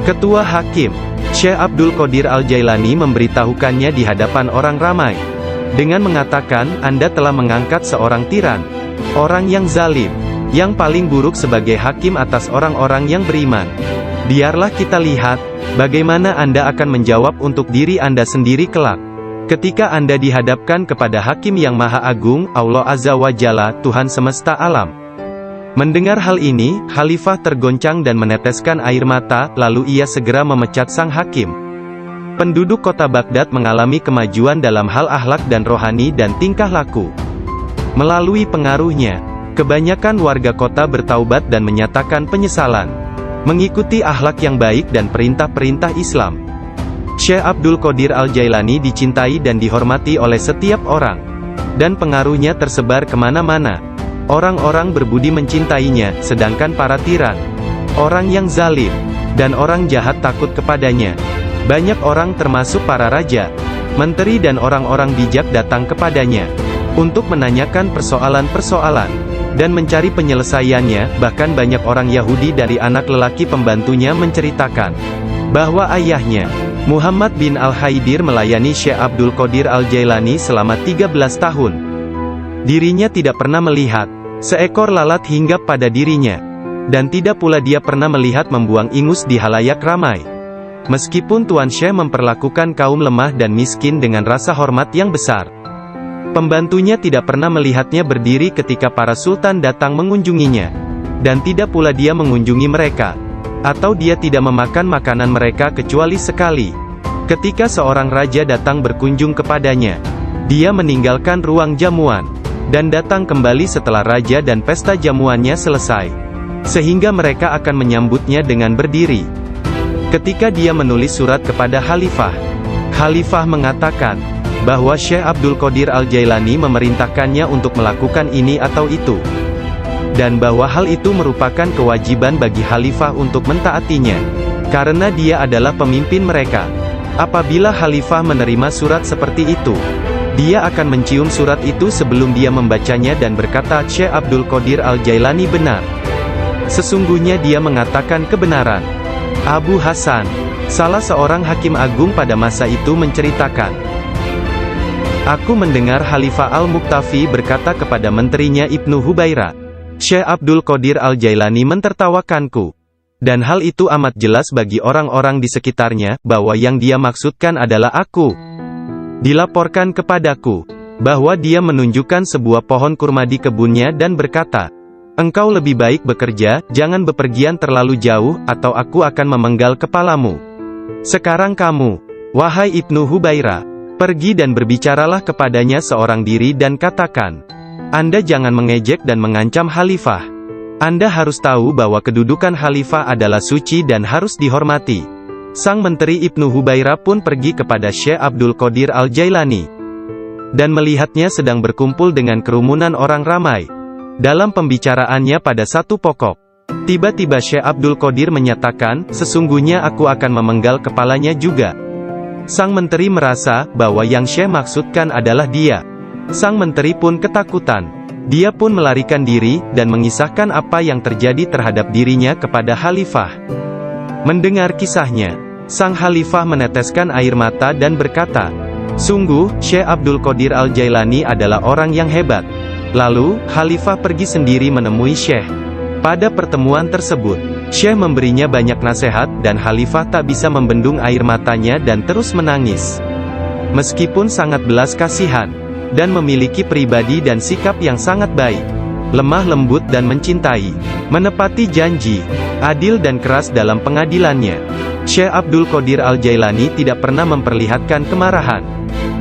ketua hakim, Syekh Abdul Qadir Al-Jailani memberitahukannya di hadapan orang ramai. Dengan mengatakan, Anda telah mengangkat seorang tiran, orang yang zalim, yang paling buruk sebagai hakim atas orang-orang yang beriman. Biarlah kita lihat, bagaimana Anda akan menjawab untuk diri Anda sendiri kelak. Ketika Anda dihadapkan kepada hakim yang maha agung, Allah Azza wa Jalla, Tuhan semesta alam. Mendengar hal ini, Khalifah tergoncang dan meneteskan air mata, lalu ia segera memecat sang hakim. Penduduk kota Baghdad mengalami kemajuan dalam hal akhlak dan rohani dan tingkah laku. Melalui pengaruhnya, kebanyakan warga kota bertaubat dan menyatakan penyesalan, mengikuti akhlak yang baik dan perintah-perintah Islam. Syekh Abdul Qadir Al-Jailani dicintai dan dihormati oleh setiap orang, dan pengaruhnya tersebar kemana-mana. Orang-orang berbudi mencintainya, sedangkan para tiran, orang yang zalim, dan orang jahat takut kepadanya. Banyak orang termasuk para raja, menteri dan orang-orang bijak datang kepadanya untuk menanyakan persoalan-persoalan dan mencari penyelesaiannya. Bahkan banyak orang Yahudi dari anak lelaki pembantunya menceritakan bahwa ayahnya, Muhammad bin Al-Haidir, melayani Syekh Abdul Qadir Al-Jailani selama 13 tahun. Dirinya tidak pernah melihat seekor lalat hinggap pada dirinya, dan tidak pula dia pernah melihat membuang ingus di halayak ramai. Meskipun Tuan Syekh memperlakukan kaum lemah dan miskin dengan rasa hormat yang besar, pembantunya tidak pernah melihatnya berdiri ketika para sultan datang mengunjunginya, dan tidak pula dia mengunjungi mereka, atau dia tidak memakan makanan mereka kecuali sekali. Ketika seorang raja datang berkunjung kepadanya, dia meninggalkan ruang jamuan, dan datang kembali setelah raja dan pesta jamuannya selesai, sehingga mereka akan menyambutnya dengan berdiri. Ketika dia menulis surat kepada Khalifah, Khalifah mengatakan bahwa Syekh Abdul Qadir Al-Jailani memerintahkannya untuk melakukan ini atau itu, dan bahwa hal itu merupakan kewajiban bagi Khalifah untuk mentaatinya, karena dia adalah pemimpin mereka. Apabila Khalifah menerima surat seperti itu, dia akan mencium surat itu sebelum dia membacanya dan berkata, Syekh Abdul Qadir Al-Jailani benar. Sesungguhnya dia mengatakan kebenaran. Abu Hasan, salah seorang hakim agung pada masa itu, menceritakan, aku mendengar Khalifah Al-Muqtafi berkata kepada menterinya Ibnu Hubaira, Syekh Abdul Qadir Al-Jailani mentertawakanku. Dan hal itu amat jelas bagi orang-orang di sekitarnya, bahwa yang dia maksudkan adalah aku. Dilaporkan kepadaku, bahwa dia menunjukkan sebuah pohon kurma di kebunnya dan berkata, "Engkau lebih baik bekerja, jangan bepergian terlalu jauh, atau aku akan memenggal kepalamu. Sekarang kamu, wahai Ibnu Hubairah, pergi dan berbicaralah kepadanya seorang diri dan katakan, Anda jangan mengejek dan mengancam khalifah. Anda harus tahu bahwa kedudukan khalifah adalah suci dan harus dihormati." Sang menteri Ibnu Hubairah pun pergi kepada Syekh Abdul Qadir Al-Jailani, dan melihatnya sedang berkumpul dengan kerumunan orang ramai. Dalam pembicaraannya pada satu pokok, tiba-tiba Syekh Abdul Qadir menyatakan, "Sesungguhnya aku akan memenggal kepalanya juga." Sang menteri merasa bahwa yang Syekh maksudkan adalah dia. Sang menteri pun ketakutan. Dia pun melarikan diri, dan mengisahkan apa yang terjadi terhadap dirinya kepada khalifah. Mendengar kisahnya, sang khalifah meneteskan air mata dan berkata, "Sungguh, Syekh Abdul Qadir Al-Jailani adalah orang yang hebat." Lalu, khalifah pergi sendiri menemui Syekh. Pada pertemuan tersebut, Syekh memberinya banyak nasihat, dan khalifah tak bisa membendung air matanya dan terus menangis. Meskipun sangat belas kasihan, dan memiliki pribadi dan sikap yang sangat baik, lemah lembut dan mencintai, menepati janji, adil dan keras dalam pengadilannya, Syekh Abdul Qadir Al-Jailani tidak pernah memperlihatkan kemarahan.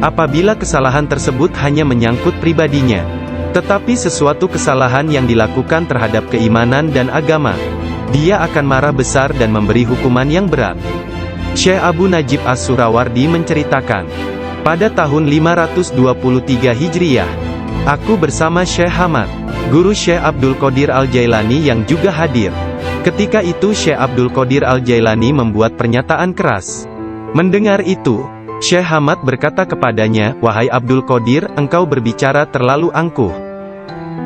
Apabila kesalahan tersebut hanya menyangkut pribadinya, tetapi sesuatu kesalahan yang dilakukan terhadap keimanan dan agama, dia akan marah besar dan memberi hukuman yang berat. Syekh Abu Najib As-Surawardi menceritakan, pada tahun 523 Hijriah, aku bersama Syekh Hamad, guru Syekh Abdul Qadir Al-Jailani yang juga hadir. Ketika itu Syekh Abdul Qadir Al-Jailani membuat pernyataan keras. Mendengar itu, Syekh Hamad berkata kepadanya, "Wahai Abdul Qadir, engkau berbicara terlalu angkuh.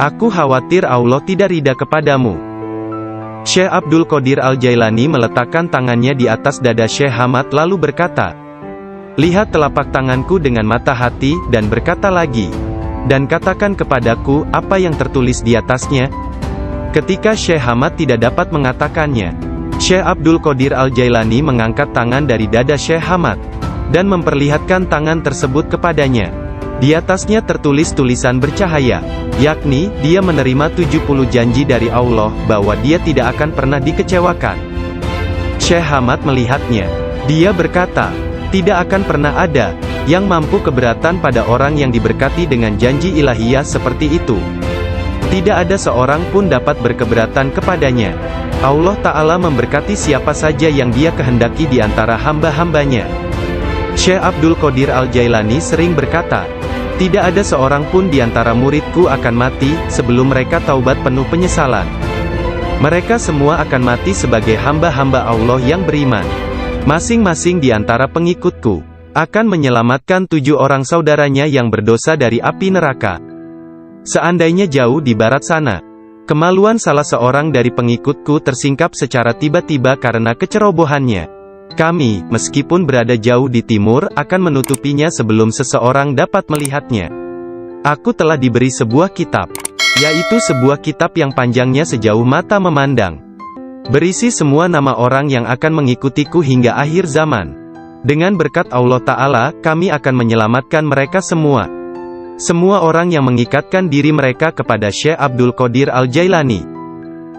Aku khawatir Allah tidak ridha kepadamu." Syekh Abdul Qadir Al-Jailani meletakkan tangannya di atas dada Syekh Hamad lalu berkata, "Lihat telapak tanganku dengan mata hati, dan berkata lagi, dan katakan kepadaku, apa yang tertulis di atasnya." Ketika Syekh Hamad tidak dapat mengatakannya, Syekh Abdul Qadir Al-Jailani mengangkat tangan dari dada Syekh Hamad, dan memperlihatkan tangan tersebut kepadanya. Di atasnya tertulis tulisan bercahaya, yakni, dia menerima 70 janji dari Allah, bahwa dia tidak akan pernah dikecewakan. Syekh Hamad melihatnya. Dia berkata, "Tidak akan pernah ada yang mampu keberatan pada orang yang diberkati dengan janji ilahiyah seperti itu. Tidak ada seorang pun dapat berkeberatan kepadanya. Allah Ta'ala memberkati siapa saja yang Dia kehendaki di antara hamba-hambanya." Syekh Abdul Qadir Al-Jailani sering berkata, "Tidak ada seorang pun di antara muridku akan mati sebelum mereka taubat penuh penyesalan. Mereka semua akan mati sebagai hamba-hamba Allah yang beriman. Masing-masing di antara pengikutku akan menyelamatkan 7 orang saudaranya yang berdosa dari api neraka. Seandainya jauh di barat sana, kemaluan salah seorang dari pengikutku tersingkap secara tiba-tiba karena kecerobohannya, kami, meskipun berada jauh di timur, akan menutupinya sebelum seseorang dapat melihatnya. Aku telah diberi sebuah kitab, yaitu sebuah kitab yang panjangnya sejauh mata memandang, berisi semua nama orang yang akan mengikutiku hingga akhir zaman. Dengan berkat Allah Ta'ala, kami akan menyelamatkan mereka semua. Semua orang yang mengikatkan diri mereka kepada Syekh Abdul Qadir Al-Jailani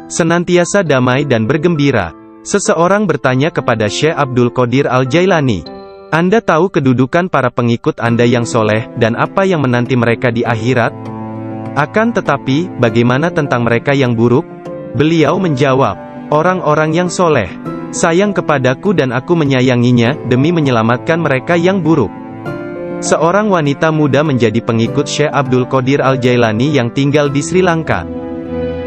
senantiasa damai dan bergembira." Seseorang bertanya kepada Syekh Abdul Qadir Al-Jailani, "Anda tahu kedudukan para pengikut Anda yang soleh, dan apa yang menanti mereka di akhirat? Akan tetapi, bagaimana tentang mereka yang buruk?" Beliau menjawab, "Orang-orang yang soleh sayang kepadaku dan aku menyayanginya, demi menyelamatkan mereka yang buruk." Seorang wanita muda menjadi pengikut Syekh Abdul Qadir Al-Jailani yang tinggal di Sri Lanka.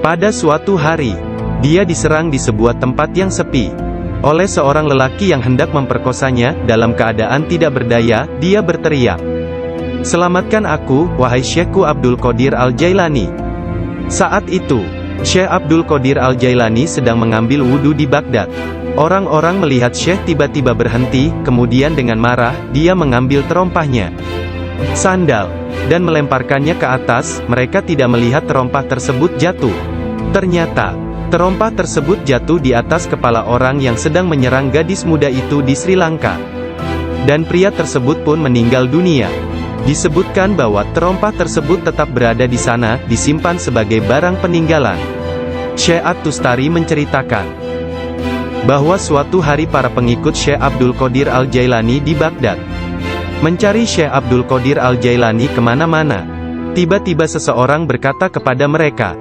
Pada suatu hari, dia diserang di sebuah tempat yang sepi oleh seorang lelaki yang hendak memperkosanya. Dalam keadaan tidak berdaya, dia berteriak, "Selamatkan aku, wahai Syekhku Abdul Qadir Al-Jailani." Saat itu, Syekh Abdul Qadir Al-Jailani sedang mengambil wudhu di Baghdad. Orang-orang melihat Syekh tiba-tiba berhenti, kemudian dengan marah, dia mengambil terompahnya, sandal, dan melemparkannya ke atas. Mereka tidak melihat terompah tersebut jatuh. Ternyata, Terompah tersebut jatuh di atas kepala orang yang sedang menyerang gadis muda itu di Sri Lanka. Dan pria tersebut pun meninggal dunia. Disebutkan bahwa terompah tersebut tetap berada di sana, disimpan sebagai barang peninggalan. Syekh At-Tustari menceritakan bahwa suatu hari para pengikut Syekh Abdul Qadir Al-Jailani di Baghdad mencari Syekh Abdul Qadir Al-Jailani kemana-mana. Tiba-tiba seseorang berkata kepada mereka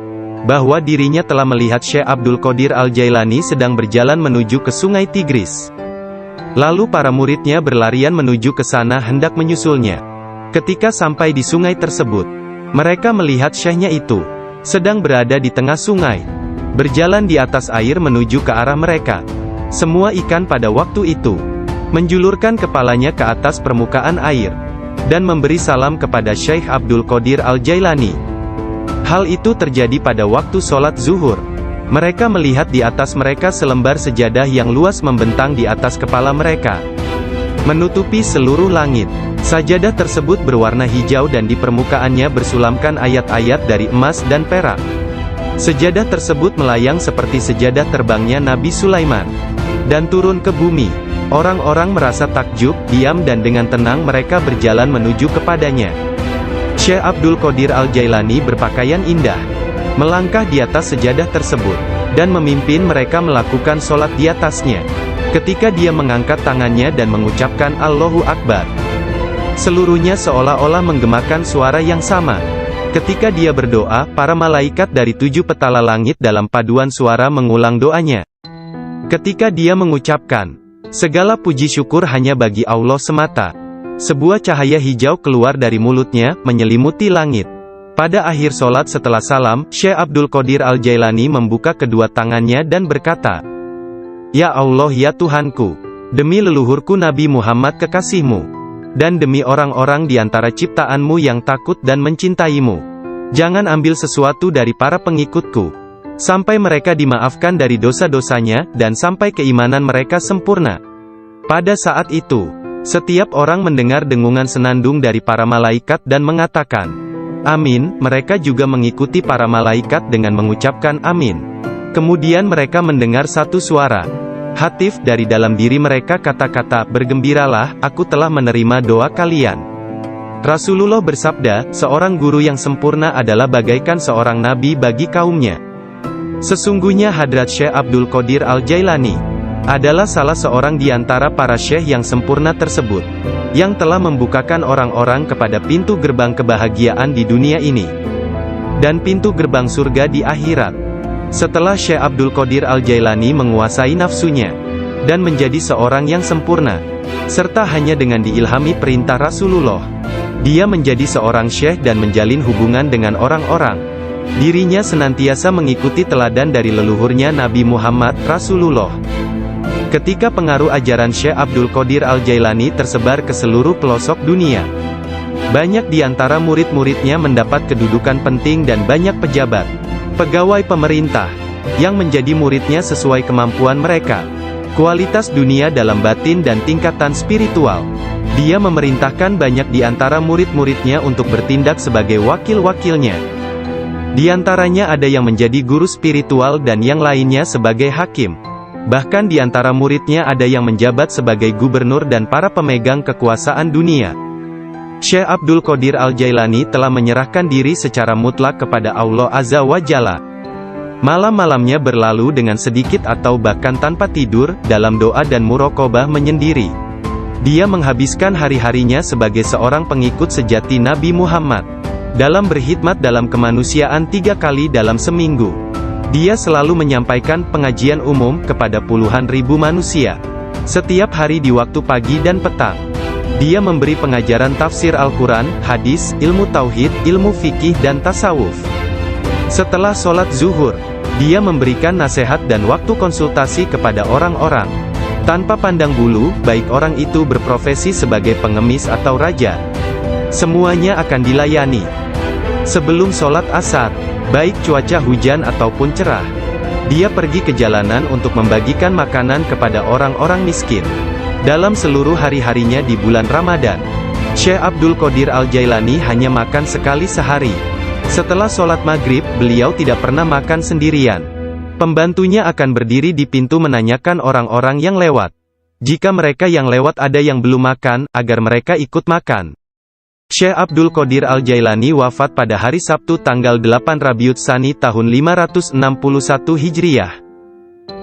bahwa dirinya telah melihat Syekh Abdul Qadir Al-Jailani sedang berjalan menuju ke Sungai Tigris. Lalu para muridnya berlarian menuju ke sana hendak menyusulnya. Ketika sampai di sungai tersebut, mereka melihat syekhnya itu sedang berada di tengah sungai, berjalan di atas air menuju ke arah mereka. Semua ikan pada waktu itu menjulurkan kepalanya ke atas permukaan air dan memberi salam kepada Syekh Abdul Qadir Al-Jailani. Hal itu terjadi pada waktu sholat zuhur. Mereka melihat di atas mereka selembar sejadah yang luas membentang di atas kepala mereka, menutupi seluruh langit. Sajadah tersebut berwarna hijau dan di permukaannya bersulamkan ayat-ayat dari emas dan perak. Sejadah tersebut melayang seperti sejadah terbangnya Nabi Sulaiman dan turun ke bumi. Orang-orang merasa takjub, diam dan dengan tenang mereka berjalan menuju kepadanya. Syekh Abdul Qadir Al-Jailani berpakaian indah, melangkah di atas sejadah tersebut, dan memimpin mereka melakukan sholat di atasnya. Ketika dia mengangkat tangannya dan mengucapkan Allahu Akbar, seluruhnya seolah-olah menggemakan suara yang sama. Ketika dia berdoa, para malaikat dari 7 petala langit dalam paduan suara mengulang doanya. Ketika dia mengucapkan, segala puji syukur hanya bagi Allah semata, sebuah cahaya hijau keluar dari mulutnya, menyelimuti langit. Pada akhir sholat setelah salam, Syekh Abdul Qadir Al-Jailani membuka kedua tangannya dan berkata, Ya Allah ya Tuhanku, demi leluhurku Nabi Muhammad kekasihmu, dan demi orang-orang di antara ciptaanmu yang takut dan mencintaimu, jangan ambil sesuatu dari para pengikutku, sampai mereka dimaafkan dari dosa-dosanya, dan sampai keimanan mereka sempurna. Pada saat itu, setiap orang mendengar dengungan senandung dari para malaikat dan mengatakan, Amin. Mereka juga mengikuti para malaikat dengan mengucapkan Amin. Kemudian mereka mendengar satu suara hatif dari dalam diri mereka, kata-kata, bergembiralah, aku telah menerima doa kalian. Rasulullah bersabda, seorang guru yang sempurna adalah bagaikan seorang nabi bagi kaumnya. Sesungguhnya Hadrat Syekh Abdul Qadir Al-Jailani adalah salah seorang di antara para syekh yang sempurna tersebut, yang telah membukakan orang-orang kepada pintu gerbang kebahagiaan di dunia ini, dan pintu gerbang surga di akhirat. Setelah Syekh Abdul Qadir Al-Jailani menguasai nafsunya, dan menjadi seorang yang sempurna, serta hanya dengan diilhami perintah Rasulullah, dia menjadi seorang syekh dan menjalin hubungan dengan orang-orang. Dirinya senantiasa mengikuti teladan dari leluhurnya Nabi Muhammad, Rasulullah. Ketika pengaruh ajaran Syekh Abdul Qadir Al-Jailani tersebar ke seluruh pelosok dunia, banyak di antara murid-muridnya mendapat kedudukan penting dan banyak pejabat, pegawai pemerintah, yang menjadi muridnya sesuai kemampuan mereka, kualitas dunia dalam batin dan tingkatan spiritual. Dia memerintahkan banyak di antara murid-muridnya untuk bertindak sebagai wakil-wakilnya. Di antaranya ada yang menjadi guru spiritual dan yang lainnya sebagai hakim. Bahkan di antara muridnya ada yang menjabat sebagai gubernur dan para pemegang kekuasaan dunia. Syekh Abdul Qadir Al-Jailani telah menyerahkan diri secara mutlak kepada Allah Azza wa Jalla. Malam-malamnya berlalu dengan sedikit atau bahkan tanpa tidur, dalam doa dan muraqabah menyendiri. Dia menghabiskan hari-harinya sebagai seorang pengikut sejati Nabi Muhammad, dalam berkhidmat dalam kemanusiaan 3 kali dalam seminggu. Dia selalu menyampaikan pengajian umum kepada puluhan ribu manusia, setiap hari di waktu pagi dan petang. Dia memberi pengajaran tafsir Al-Quran, hadis, ilmu tauhid, ilmu fikih dan tasawuf. Setelah sholat zuhur, dia memberikan nasihat dan waktu konsultasi kepada orang-orang, tanpa pandang bulu, baik orang itu berprofesi sebagai pengemis atau raja. Semuanya akan dilayani. Sebelum sholat asar, baik cuaca hujan ataupun cerah, dia pergi ke jalanan untuk membagikan makanan kepada orang-orang miskin. Dalam seluruh hari-harinya di bulan Ramadan, Syekh Abdul Qadir Al-Jailani hanya makan sekali sehari. Setelah sholat maghrib, beliau tidak pernah makan sendirian. Pembantunya akan berdiri di pintu menanyakan orang-orang yang lewat. Jika mereka yang lewat ada yang belum makan, agar mereka ikut makan. Syekh Abdul Qadir Al-Jailani wafat pada hari Sabtu tanggal 8 Rabiul Tsani tahun 561 Hijriah.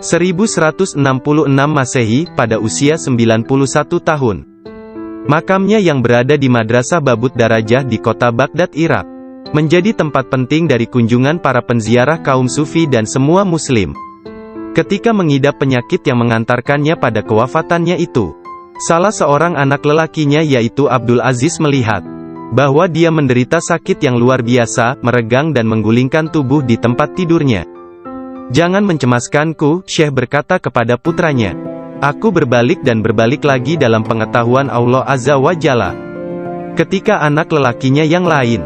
1166 Masehi, pada usia 91 tahun. Makamnya yang berada di Madrasah Babut Darajah di kota Baghdad, Irak, menjadi tempat penting dari kunjungan para penziarah kaum sufi dan semua muslim. Ketika mengidap penyakit yang mengantarkannya pada kewafatannya itu, salah seorang anak lelakinya yaitu Abdul Aziz melihat bahwa dia menderita sakit yang luar biasa, meregang dan menggulingkan tubuh di tempat tidurnya. "Jangan mencemaskanku," Syekh berkata kepada putranya. "Aku berbalik dan berbalik lagi dalam pengetahuan Allah Azza wa Jalla." Ketika anak lelakinya yang lain,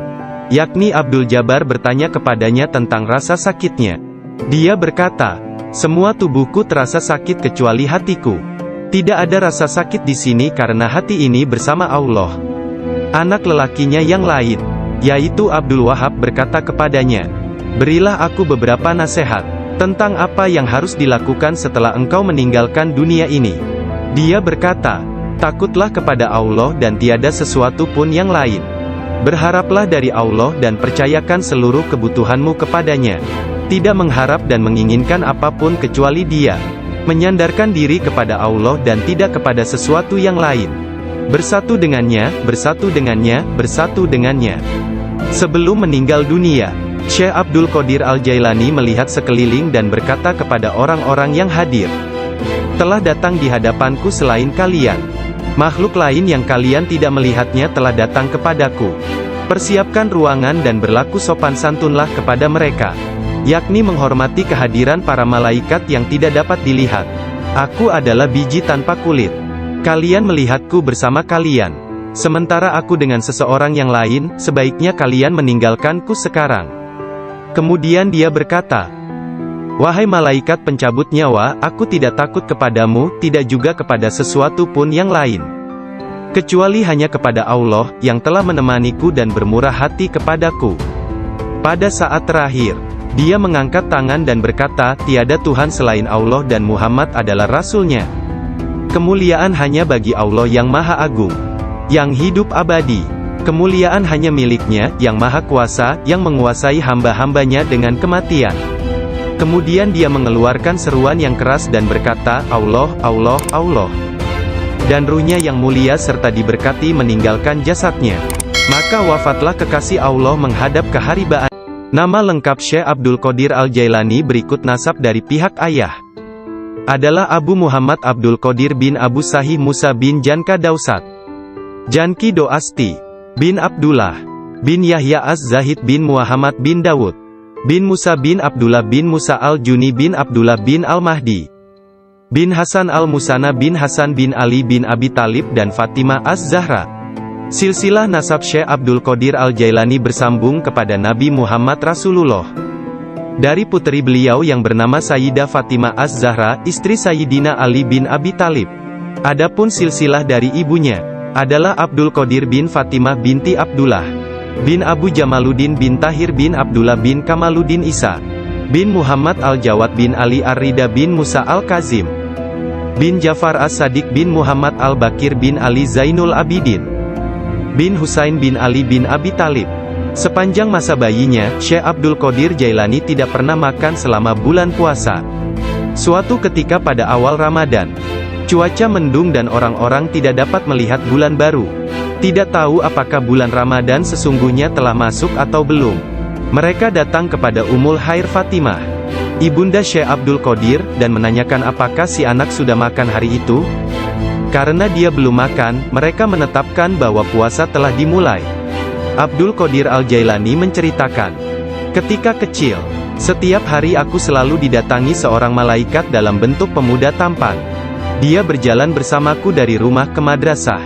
yakni Abdul Jabbar, bertanya kepadanya tentang rasa sakitnya, dia berkata, "Semua tubuhku terasa sakit kecuali hatiku. Tidak ada rasa sakit di sini karena hati ini bersama Allah." Anak lelakinya yang lain, yaitu Abdul Wahab, berkata kepadanya, "Berilah aku beberapa nasihat tentang apa yang harus dilakukan setelah engkau meninggalkan dunia ini." Dia berkata, "Takutlah kepada Allah dan tiada sesuatu pun yang lain. Berharaplah dari Allah dan percayakan seluruh kebutuhanmu kepadanya. Tidak mengharap dan menginginkan apapun kecuali Dia. Menyandarkan diri kepada Allah dan tidak kepada sesuatu yang lain. Bersatu dengannya, bersatu dengannya, bersatu dengannya." Sebelum meninggal dunia, Syekh Abdul Qadir Al-Jailani melihat sekeliling dan berkata kepada orang-orang yang hadir, "Telah datang di hadapanku selain kalian makhluk lain yang kalian tidak melihatnya telah datang kepadaku. Persiapkan ruangan dan berlaku sopan santunlah kepada mereka, yakni menghormati kehadiran para malaikat yang tidak dapat dilihat. Aku adalah biji tanpa kulit. Kalian melihatku bersama kalian. Sementara aku dengan seseorang yang lain, sebaiknya kalian meninggalkanku sekarang." Kemudian dia berkata, "Wahai malaikat pencabut nyawa, aku tidak takut kepadamu, tidak juga kepada sesuatu pun yang lain, kecuali hanya kepada Allah, yang telah menemaniku dan bermurah hati kepadaku." Pada saat terakhir, dia mengangkat tangan dan berkata, "Tiada Tuhan selain Allah dan Muhammad adalah Rasul-Nya. Kemuliaan hanya bagi Allah yang Maha Agung, yang hidup abadi. Kemuliaan hanya milik-Nya, yang Maha Kuasa, yang menguasai hamba-hambanya dengan kematian." Kemudian dia mengeluarkan seruan yang keras dan berkata, "Allah, Allah, Allah." Dan ruhnya yang mulia serta diberkati meninggalkan jasadnya. Maka wafatlah kekasih Allah menghadap keharibaan. Nama lengkap Syekh Abdul Qadir Al-Jailani berikut nasab dari pihak ayah adalah Abu Muhammad Abdul Qadir bin Abu Sahih Musa bin Janka Dausat Janki Doasti bin Abdullah bin Yahya Az-Zahid bin Muhammad bin Dawud bin Musa bin Abdullah bin Musa Al-Juni bin Abdullah bin Al-Mahdi bin Hasan Al-Musana bin Hasan bin Ali bin Abi Talib dan Fatimah Az-Zahra. Silsilah nasab Syekh Abdul Qadir Al-Jailani bersambung kepada Nabi Muhammad Rasulullah dari putri beliau yang bernama Sayyidah Fatimah Az-Zahra, istri Sayyidina Ali bin Abi Talib. Adapun silsilah dari ibunya adalah Abdul Qadir bin Fatimah binti Abdullah bin Abu Jamaluddin bin Tahir bin Abdullah bin Kamaluddin Isa bin Muhammad Al-Jawad bin Ali Ar-Rida bin Musa Al-Kazim bin Jafar As-Sadiq bin Muhammad Al-Bakir bin Ali Zainul Abidin bin Husain bin Ali bin Abi Talib. Sepanjang masa bayinya, Syekh Abdul Qadir Jailani tidak pernah makan selama bulan puasa. Suatu ketika pada awal Ramadan, cuaca mendung dan orang-orang tidak dapat melihat bulan baru. Tidak tahu apakah bulan Ramadan sesungguhnya telah masuk atau belum. Mereka datang kepada Ummul Khair Fatimah, ibunda Syekh Abdul Qadir, dan menanyakan apakah si anak sudah makan hari itu. Karena dia belum makan, mereka menetapkan bahwa puasa telah dimulai. Abdul Qadir Al-Jailani menceritakan, "Ketika kecil, setiap hari aku selalu didatangi seorang malaikat dalam bentuk pemuda tampan. Dia berjalan bersamaku dari rumah ke madrasah,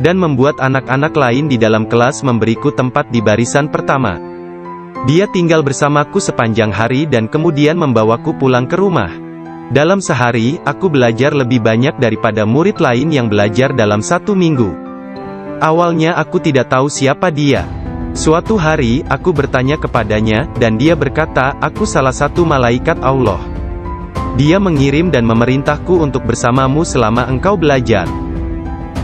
dan membuat anak-anak lain di dalam kelas memberiku tempat di barisan pertama. Dia tinggal bersamaku sepanjang hari dan kemudian membawaku pulang ke rumah. Dalam sehari, aku belajar lebih banyak daripada murid lain yang belajar dalam 1 minggu. Awalnya aku tidak tahu siapa dia. Suatu hari, aku bertanya kepadanya, dan dia berkata, 'Aku salah satu malaikat Allah.' Dia mengirim dan memerintahku untuk bersamamu selama engkau belajar.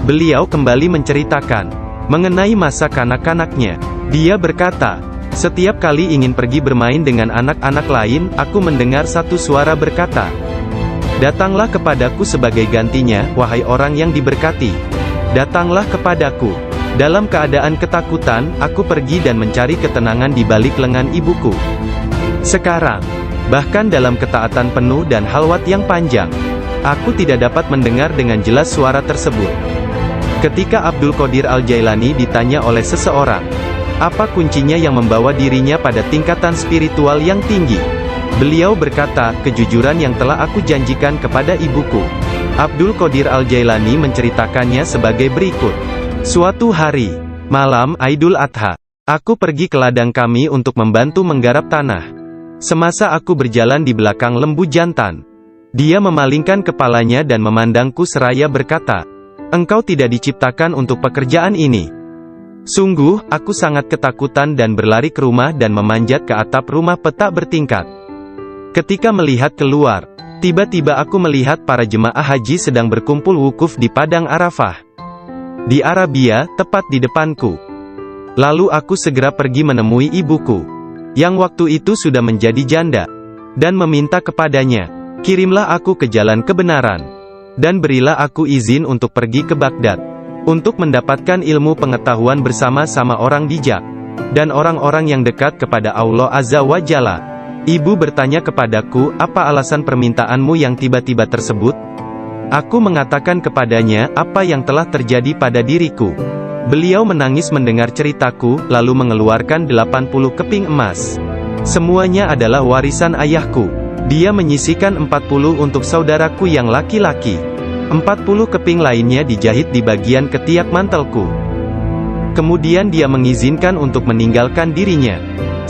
Beliau kembali menceritakan mengenai masa kanak-kanaknya. Dia berkata, setiap kali ingin pergi bermain dengan anak-anak lain, aku mendengar satu suara berkata, datanglah kepadaku sebagai gantinya, wahai orang yang diberkati. Datanglah kepadaku. Dalam keadaan ketakutan, aku pergi dan mencari ketenangan di balik lengan ibuku. Sekarang, bahkan dalam ketaatan penuh dan halwat yang panjang, aku tidak dapat mendengar dengan jelas suara tersebut. Ketika Abdul Qadir Al-Jailani ditanya oleh seseorang, apa kuncinya yang membawa dirinya pada tingkatan spiritual yang tinggi? Beliau berkata, kejujuran yang telah aku janjikan kepada ibuku. Abdul Qadir Al-Jailani menceritakannya sebagai berikut. Suatu hari, malam Aidul Adha, aku pergi ke ladang kami untuk membantu menggarap tanah. Semasa aku berjalan di belakang lembu jantan, dia memalingkan kepalanya dan memandangku seraya berkata, engkau tidak diciptakan untuk pekerjaan ini. Sungguh, aku sangat ketakutan dan berlari ke rumah dan memanjat ke atap rumah petak bertingkat. Ketika melihat keluar, tiba-tiba aku melihat para jemaah haji sedang berkumpul wukuf di Padang Arafah. Di Arabia, tepat di depanku. Lalu aku segera pergi menemui ibuku, yang waktu itu sudah menjadi janda, dan meminta kepadanya, kirimlah aku ke jalan kebenaran, dan berilah aku izin untuk pergi ke Baghdad, untuk mendapatkan ilmu pengetahuan bersama-sama orang bijak, dan orang-orang yang dekat kepada Allah Azza wa Jalla. Ibu bertanya kepadaku, apa alasan permintaanmu yang tiba-tiba tersebut? Aku mengatakan kepadanya, apa yang telah terjadi pada diriku. Beliau menangis mendengar ceritaku, lalu mengeluarkan 80 keping emas. Semuanya adalah warisan ayahku. Dia menyisihkan 40 untuk saudaraku yang laki-laki. 40 keping lainnya dijahit di bagian ketiak mantelku. Kemudian dia mengizinkan untuk meninggalkan dirinya.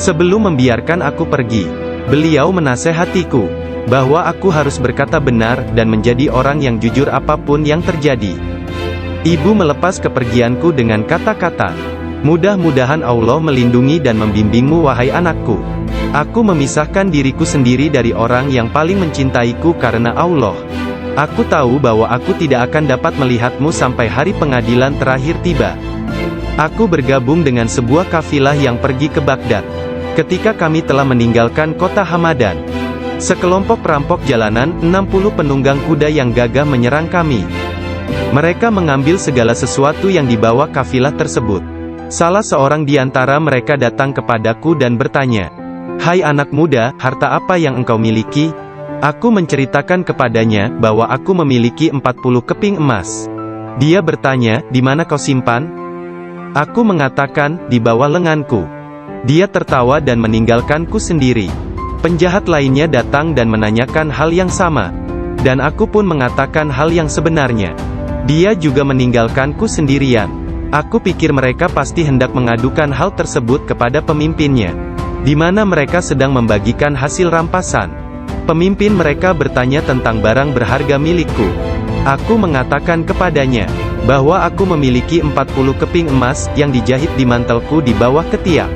Sebelum membiarkan aku pergi, beliau menasehatiku, bahwa aku harus berkata benar, dan menjadi orang yang jujur apapun yang terjadi. Ibu melepas kepergianku dengan kata-kata, mudah-mudahan Allah melindungi dan membimbingmu wahai anakku. Aku memisahkan diriku sendiri dari orang yang paling mencintaiku karena Allah. Aku tahu bahwa aku tidak akan dapat melihatmu sampai hari pengadilan terakhir tiba. Aku bergabung dengan sebuah kafilah yang pergi ke Baghdad. Ketika kami telah meninggalkan kota Hamadan, sekelompok perampok jalanan, 60 penunggang kuda yang gagah menyerang kami. Mereka mengambil segala sesuatu yang dibawa kafilah tersebut. Salah seorang di antara mereka datang kepadaku dan bertanya, hai anak muda, harta apa yang engkau miliki? Aku menceritakan kepadanya, bahwa aku memiliki 40 keping emas. Dia bertanya, di mana kau simpan? Aku mengatakan, di bawah lenganku. Dia tertawa dan meninggalkanku sendiri. Penjahat lainnya datang dan menanyakan hal yang sama. Dan aku pun mengatakan hal yang sebenarnya. Dia juga meninggalkanku sendirian. Aku pikir mereka pasti hendak mengadukan hal tersebut kepada pemimpinnya, di mana mereka sedang membagikan hasil rampasan. Pemimpin mereka bertanya tentang barang berharga milikku. Aku mengatakan kepadanya, bahwa aku memiliki 40 keping emas, yang dijahit di mantelku di bawah ketiak.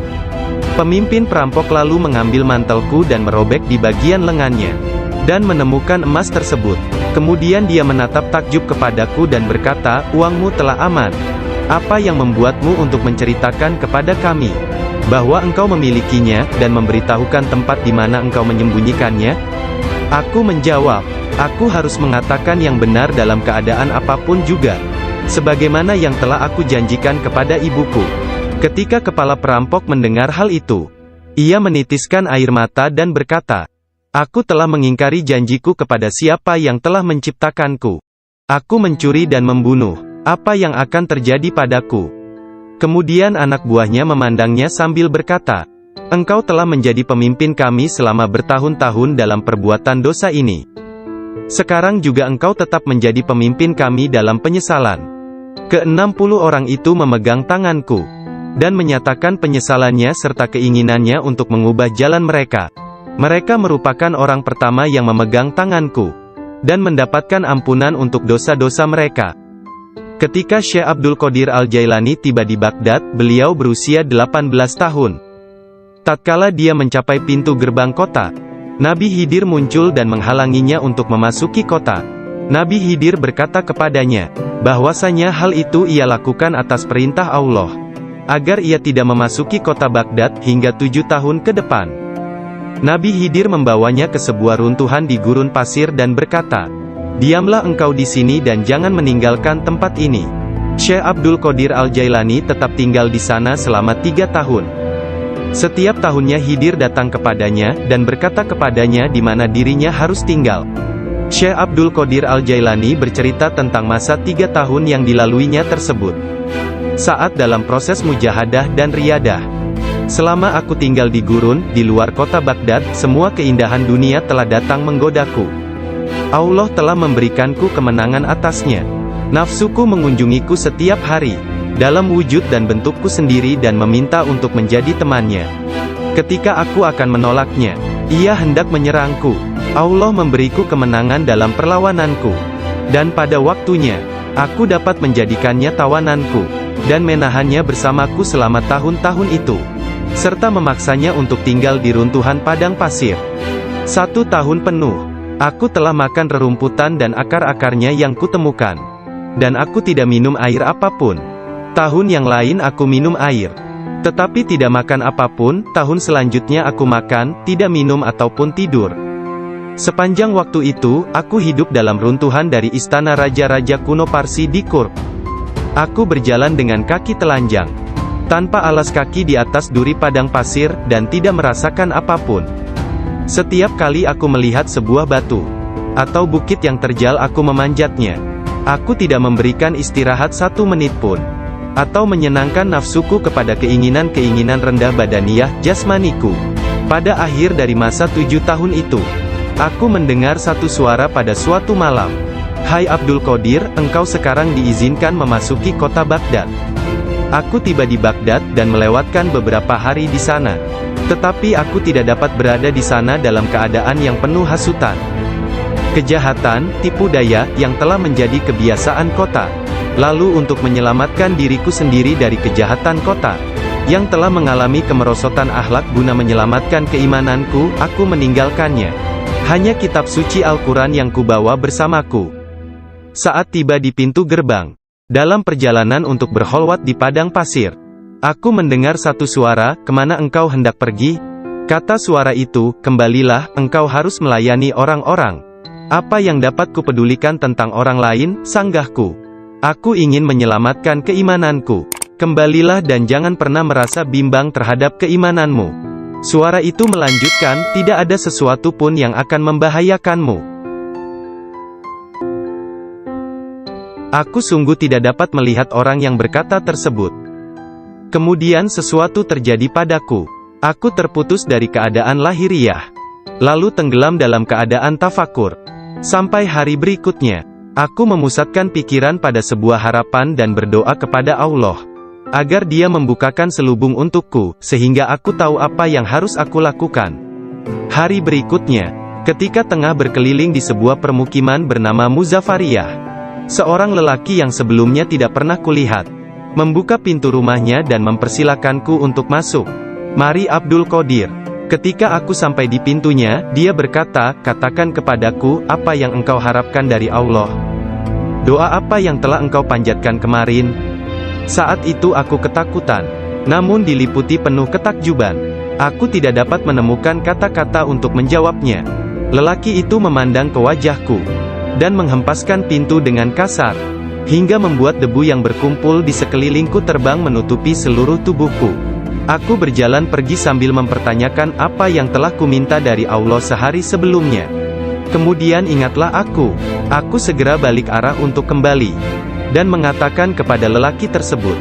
Pemimpin perampok lalu mengambil mantelku dan merobek di bagian lengannya, dan menemukan emas tersebut. Kemudian dia menatap takjub kepadaku dan berkata, uangmu telah aman. Apa yang membuatmu untuk menceritakan kepada kami, bahwa engkau memilikinya, dan memberitahukan tempat di mana engkau menyembunyikannya? Aku menjawab, aku harus mengatakan yang benar dalam keadaan apapun juga, sebagaimana yang telah aku janjikan kepada ibuku. Ketika kepala perampok mendengar hal itu, ia menitiskan air mata dan berkata, aku telah mengingkari janjiku kepada siapa yang telah menciptakanku. Aku mencuri dan membunuh. Apa yang akan terjadi padaku? Kemudian anak buahnya memandangnya sambil berkata, engkau telah menjadi pemimpin kami selama bertahun-tahun dalam perbuatan dosa ini. Sekarang juga engkau tetap menjadi pemimpin kami dalam penyesalan. Ke-60 orang itu memegang tanganku, dan menyatakan penyesalannya serta keinginannya untuk mengubah jalan mereka. Mereka merupakan orang pertama yang memegang tanganku, dan mendapatkan ampunan untuk dosa-dosa mereka. Ketika Syekh Abdul Qadir Al-Jailani tiba di Baghdad, beliau berusia 18 tahun. Tatkala dia mencapai pintu gerbang kota, Nabi Khidir muncul dan menghalanginya untuk memasuki kota. Nabi Khidir berkata kepadanya, bahwasanya hal itu ia lakukan atas perintah Allah, agar ia tidak memasuki kota Baghdad hingga 7 tahun ke depan. Nabi Khidir membawanya ke sebuah runtuhan di gurun pasir dan berkata, diamlah engkau di sini dan jangan meninggalkan tempat ini. Syekh Abdul Qadir Al-Jailani tetap tinggal di sana selama 3 tahun. Setiap tahunnya Khidir datang kepadanya, dan berkata kepadanya di mana dirinya harus tinggal. Syekh Abdul Qadir Al-Jailani bercerita tentang masa 3 tahun yang dilaluinya tersebut. Saat dalam proses mujahadah dan riyadah. Selama aku tinggal di gurun, di luar kota Baghdad, semua keindahan dunia telah datang menggodaku. Allah telah memberikanku kemenangan atasnya. Nafsuku mengunjungiku setiap hari, dalam wujud dan bentukku sendiri dan meminta untuk menjadi temannya. Ketika aku akan menolaknya, ia hendak menyerangku. Allah memberiku kemenangan dalam perlawananku. Dan pada waktunya, aku dapat menjadikannya tawananku, dan menahannya bersamaku selama tahun-tahun itu, serta memaksanya untuk tinggal di runtuhan padang pasir. 1 tahun penuh, aku telah makan rerumputan dan akar-akarnya yang kutemukan. Dan aku tidak minum air apapun. Tahun yang lain aku minum air, tetapi tidak makan apapun. Tahun selanjutnya aku makan, tidak minum ataupun tidur. Sepanjang waktu itu, aku hidup dalam runtuhan dari istana raja-raja kuno Parsi di Kurd. Aku berjalan dengan kaki telanjang, tanpa alas kaki di atas duri padang pasir, dan tidak merasakan apapun. Setiap kali aku melihat sebuah batu atau bukit yang terjal, aku memanjatnya. Aku tidak memberikan istirahat 1 menit pun, atau menyenangkan nafsuku kepada keinginan-keinginan rendah badaniah, jasmaniku. Pada akhir dari masa 7 tahun itu, aku mendengar satu suara pada suatu malam. Hai Abdul Qadir, engkau sekarang diizinkan memasuki kota Baghdad. Aku tiba di Baghdad dan melewatkan beberapa hari di sana. Tetapi aku tidak dapat berada di sana dalam keadaan yang penuh hasutan, kejahatan, tipu daya, yang telah menjadi kebiasaan kota. Lalu untuk menyelamatkan diriku sendiri dari kejahatan kota, yang telah mengalami kemerosotan akhlak guna menyelamatkan keimananku, aku meninggalkannya. Hanya kitab suci Al-Quran yang kubawa bersamaku. Saat tiba di pintu gerbang, dalam perjalanan untuk berkholwat di padang pasir, aku mendengar satu suara, kemana engkau hendak pergi? Kata suara itu, kembalilah, engkau harus melayani orang-orang. Apa yang dapat kupedulikan tentang orang lain, sanggahku. Aku ingin menyelamatkan keimananku. Kembalilah dan jangan pernah merasa bimbang terhadap keimananmu. Suara itu melanjutkan, tidak ada sesuatu pun yang akan membahayakanmu. Aku sungguh tidak dapat melihat orang yang berkata tersebut. Kemudian sesuatu terjadi padaku. Aku terputus dari keadaan lahiriah, lalu tenggelam dalam keadaan tafakur. Sampai hari berikutnya, aku memusatkan pikiran pada sebuah harapan dan berdoa kepada Allah, agar Dia membukakan selubung untukku, sehingga aku tahu apa yang harus aku lakukan. Hari berikutnya, ketika tengah berkeliling di sebuah permukiman bernama Muzafariyah, seorang lelaki yang sebelumnya tidak pernah kulihat, membuka pintu rumahnya dan mempersilakanku untuk masuk. Mari Abdul Qadir. Ketika aku sampai di pintunya, dia berkata, katakan kepadaku, apa yang engkau harapkan dari Allah? Doa apa yang telah engkau panjatkan kemarin? Saat itu aku ketakutan, namun diliputi penuh ketakjuban. Aku tidak dapat menemukan kata-kata untuk menjawabnya. Lelaki itu memandang ke wajahku, dan menghempaskan pintu dengan kasar, hingga membuat debu yang berkumpul di sekelilingku terbang menutupi seluruh tubuhku. Aku berjalan pergi sambil mempertanyakan apa yang telah kuminta dari Allah sehari sebelumnya. Kemudian ingatlah aku segera balik arah untuk kembali, dan mengatakan kepada lelaki tersebut.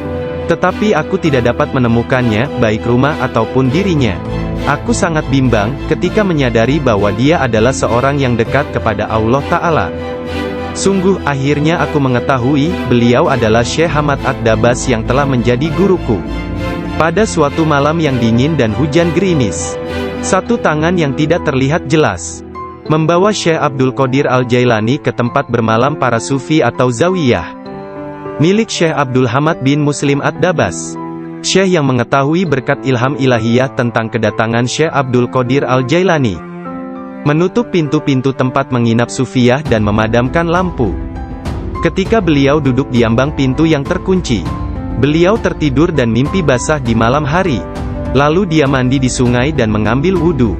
Tetapi aku tidak dapat menemukannya, baik rumah ataupun dirinya. Aku sangat bimbang, ketika menyadari bahwa dia adalah seorang yang dekat kepada Allah Ta'ala. Sungguh, akhirnya aku mengetahui, beliau adalah Syekh Hamad Ad-Dabas yang telah menjadi guruku. Pada suatu malam yang dingin dan hujan gerimis, satu tangan yang tidak terlihat jelas membawa Syekh Abdul Qadir Al-Jailani ke tempat bermalam para sufi atau zawiyah, milik Syekh Abdul Hamad bin Muslim Ad-Dabas. Syekh yang mengetahui berkat ilham ilahiyah tentang kedatangan Syekh Abdul Qadir Al-Jailani, menutup pintu-pintu tempat menginap Sufiyah dan memadamkan lampu. Ketika beliau duduk di ambang pintu yang terkunci, beliau tertidur dan mimpi basah di malam hari. Lalu dia mandi di sungai dan mengambil wudhu.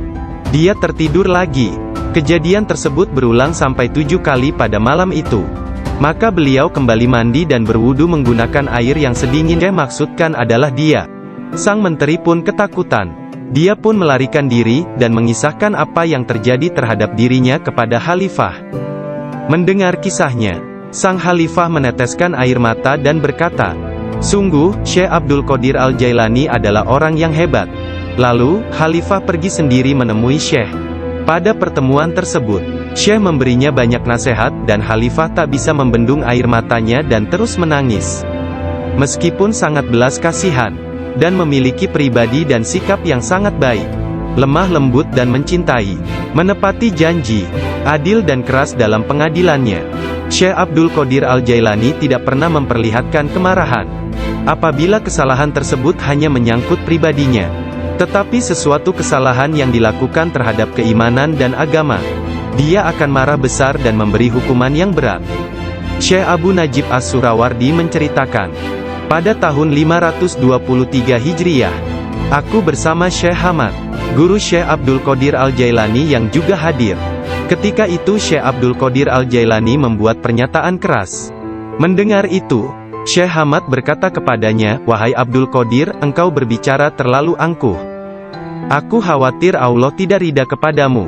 Dia tertidur lagi. Kejadian tersebut berulang sampai 7 kali pada malam itu. Maka beliau kembali mandi dan berwudu menggunakan air yang sedingin. Yang maksudkan adalah dia. Sang menteri pun ketakutan. Dia pun melarikan diri, dan mengisahkan apa yang terjadi terhadap dirinya kepada Khalifah. Mendengar kisahnya, sang Khalifah meneteskan air mata dan berkata, "Sungguh, Syekh Abdul Qadir Al-Jailani adalah orang yang hebat." Lalu, Khalifah pergi sendiri menemui Syekh. Pada pertemuan tersebut, Syekh memberinya banyak nasihat, dan Khalifah tak bisa membendung air matanya dan terus menangis. Meskipun sangat belas kasihan, dan memiliki pribadi dan sikap yang sangat baik, lemah lembut dan mencintai, menepati janji, adil dan keras dalam pengadilannya, Syekh Abdul Qadir Al-Jailani tidak pernah memperlihatkan kemarahan. Apabila kesalahan tersebut hanya menyangkut pribadinya, tetapi sesuatu kesalahan yang dilakukan terhadap keimanan dan agama, dia akan marah besar dan memberi hukuman yang berat. Syekh Abu Najib As-Surawardi menceritakan, pada tahun 523 Hijriyah, aku bersama Syekh Hamad, guru Syekh Abdul Qadir Al-Jailani yang juga hadir. Ketika itu Syekh Abdul Qadir Al-Jailani membuat pernyataan keras. Mendengar itu, Syekh Hamad berkata kepadanya, "Wahai Abdul Qadir, engkau berbicara terlalu angkuh. Aku khawatir Allah tidak ridha kepadamu."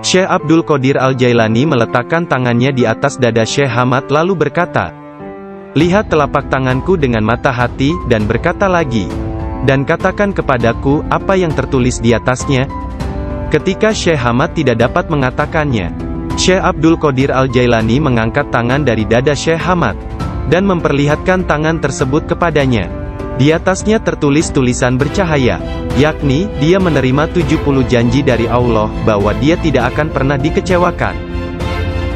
Syekh Abdul Qadir Al-Jailani meletakkan tangannya di atas dada Syekh Hamad lalu berkata, "Lihat telapak tanganku dengan mata hati, dan berkata lagi, dan katakan kepadaku, apa yang tertulis di atasnya." Ketika Syekh Hamad tidak dapat mengatakannya, Syekh Abdul Qadir Al-Jailani mengangkat tangan dari dada Syekh Hamad, dan memperlihatkan tangan tersebut kepadanya. Di atasnya tertulis tulisan bercahaya, yakni, dia menerima 70 janji dari Allah, bahwa dia tidak akan pernah dikecewakan.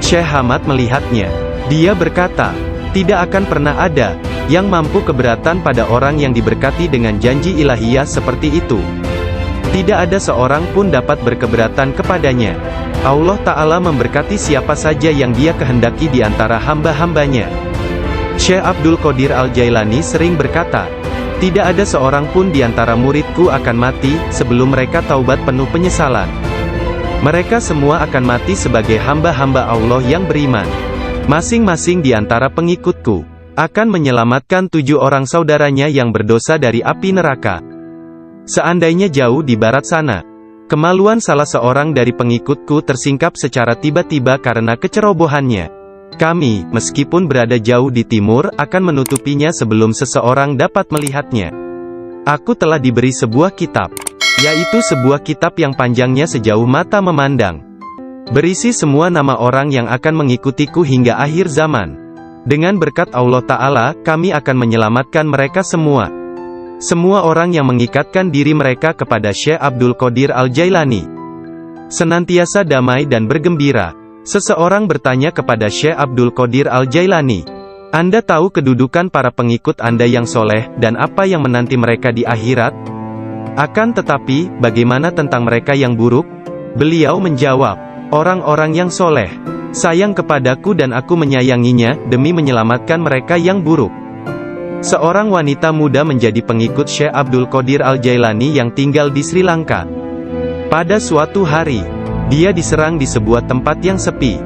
Syekh Hamad melihatnya. Dia berkata, "Tidak akan pernah ada yang mampu keberatan pada orang yang diberkati dengan janji ilahiyah seperti itu. Tidak ada seorang pun dapat berkeberatan kepadanya. Allah Ta'ala memberkati siapa saja yang Dia kehendaki di antara hamba-hambanya." Syekh Abdul Qadir Al-Jailani sering berkata, "Tidak ada seorang pun di antara muridku akan mati sebelum mereka taubat penuh penyesalan. Mereka semua akan mati sebagai hamba-hamba Allah yang beriman. Masing-masing di antara pengikutku akan menyelamatkan 7 orang saudaranya yang berdosa dari api neraka. Seandainya jauh di barat sana, kemaluan salah seorang dari pengikutku tersingkap secara tiba-tiba karena kecerobohannya, kami, meskipun berada jauh di timur, akan menutupinya sebelum seseorang dapat melihatnya. Aku telah diberi sebuah kitab, yaitu sebuah kitab yang panjangnya sejauh mata memandang, berisi semua nama orang yang akan mengikutiku hingga akhir zaman. Dengan berkat Allah Ta'ala, kami akan menyelamatkan mereka semua. Semua orang yang mengikatkan diri mereka kepada Syekh Abdul Qadir Al-Jailani senantiasa damai dan bergembira." Seseorang bertanya kepada Syekh Abdul Qadir Al-Jailani, "Anda tahu kedudukan para pengikut Anda yang soleh, dan apa yang menanti mereka di akhirat? Akan tetapi, bagaimana tentang mereka yang buruk?" Beliau menjawab, "Orang-orang yang soleh sayang kepadaku dan aku menyayanginya, demi menyelamatkan mereka yang buruk." Seorang wanita muda menjadi pengikut Syekh Abdul Qadir Al-Jailani yang tinggal di Sri Lanka. Pada suatu hari, dia diserang di sebuah tempat yang sepi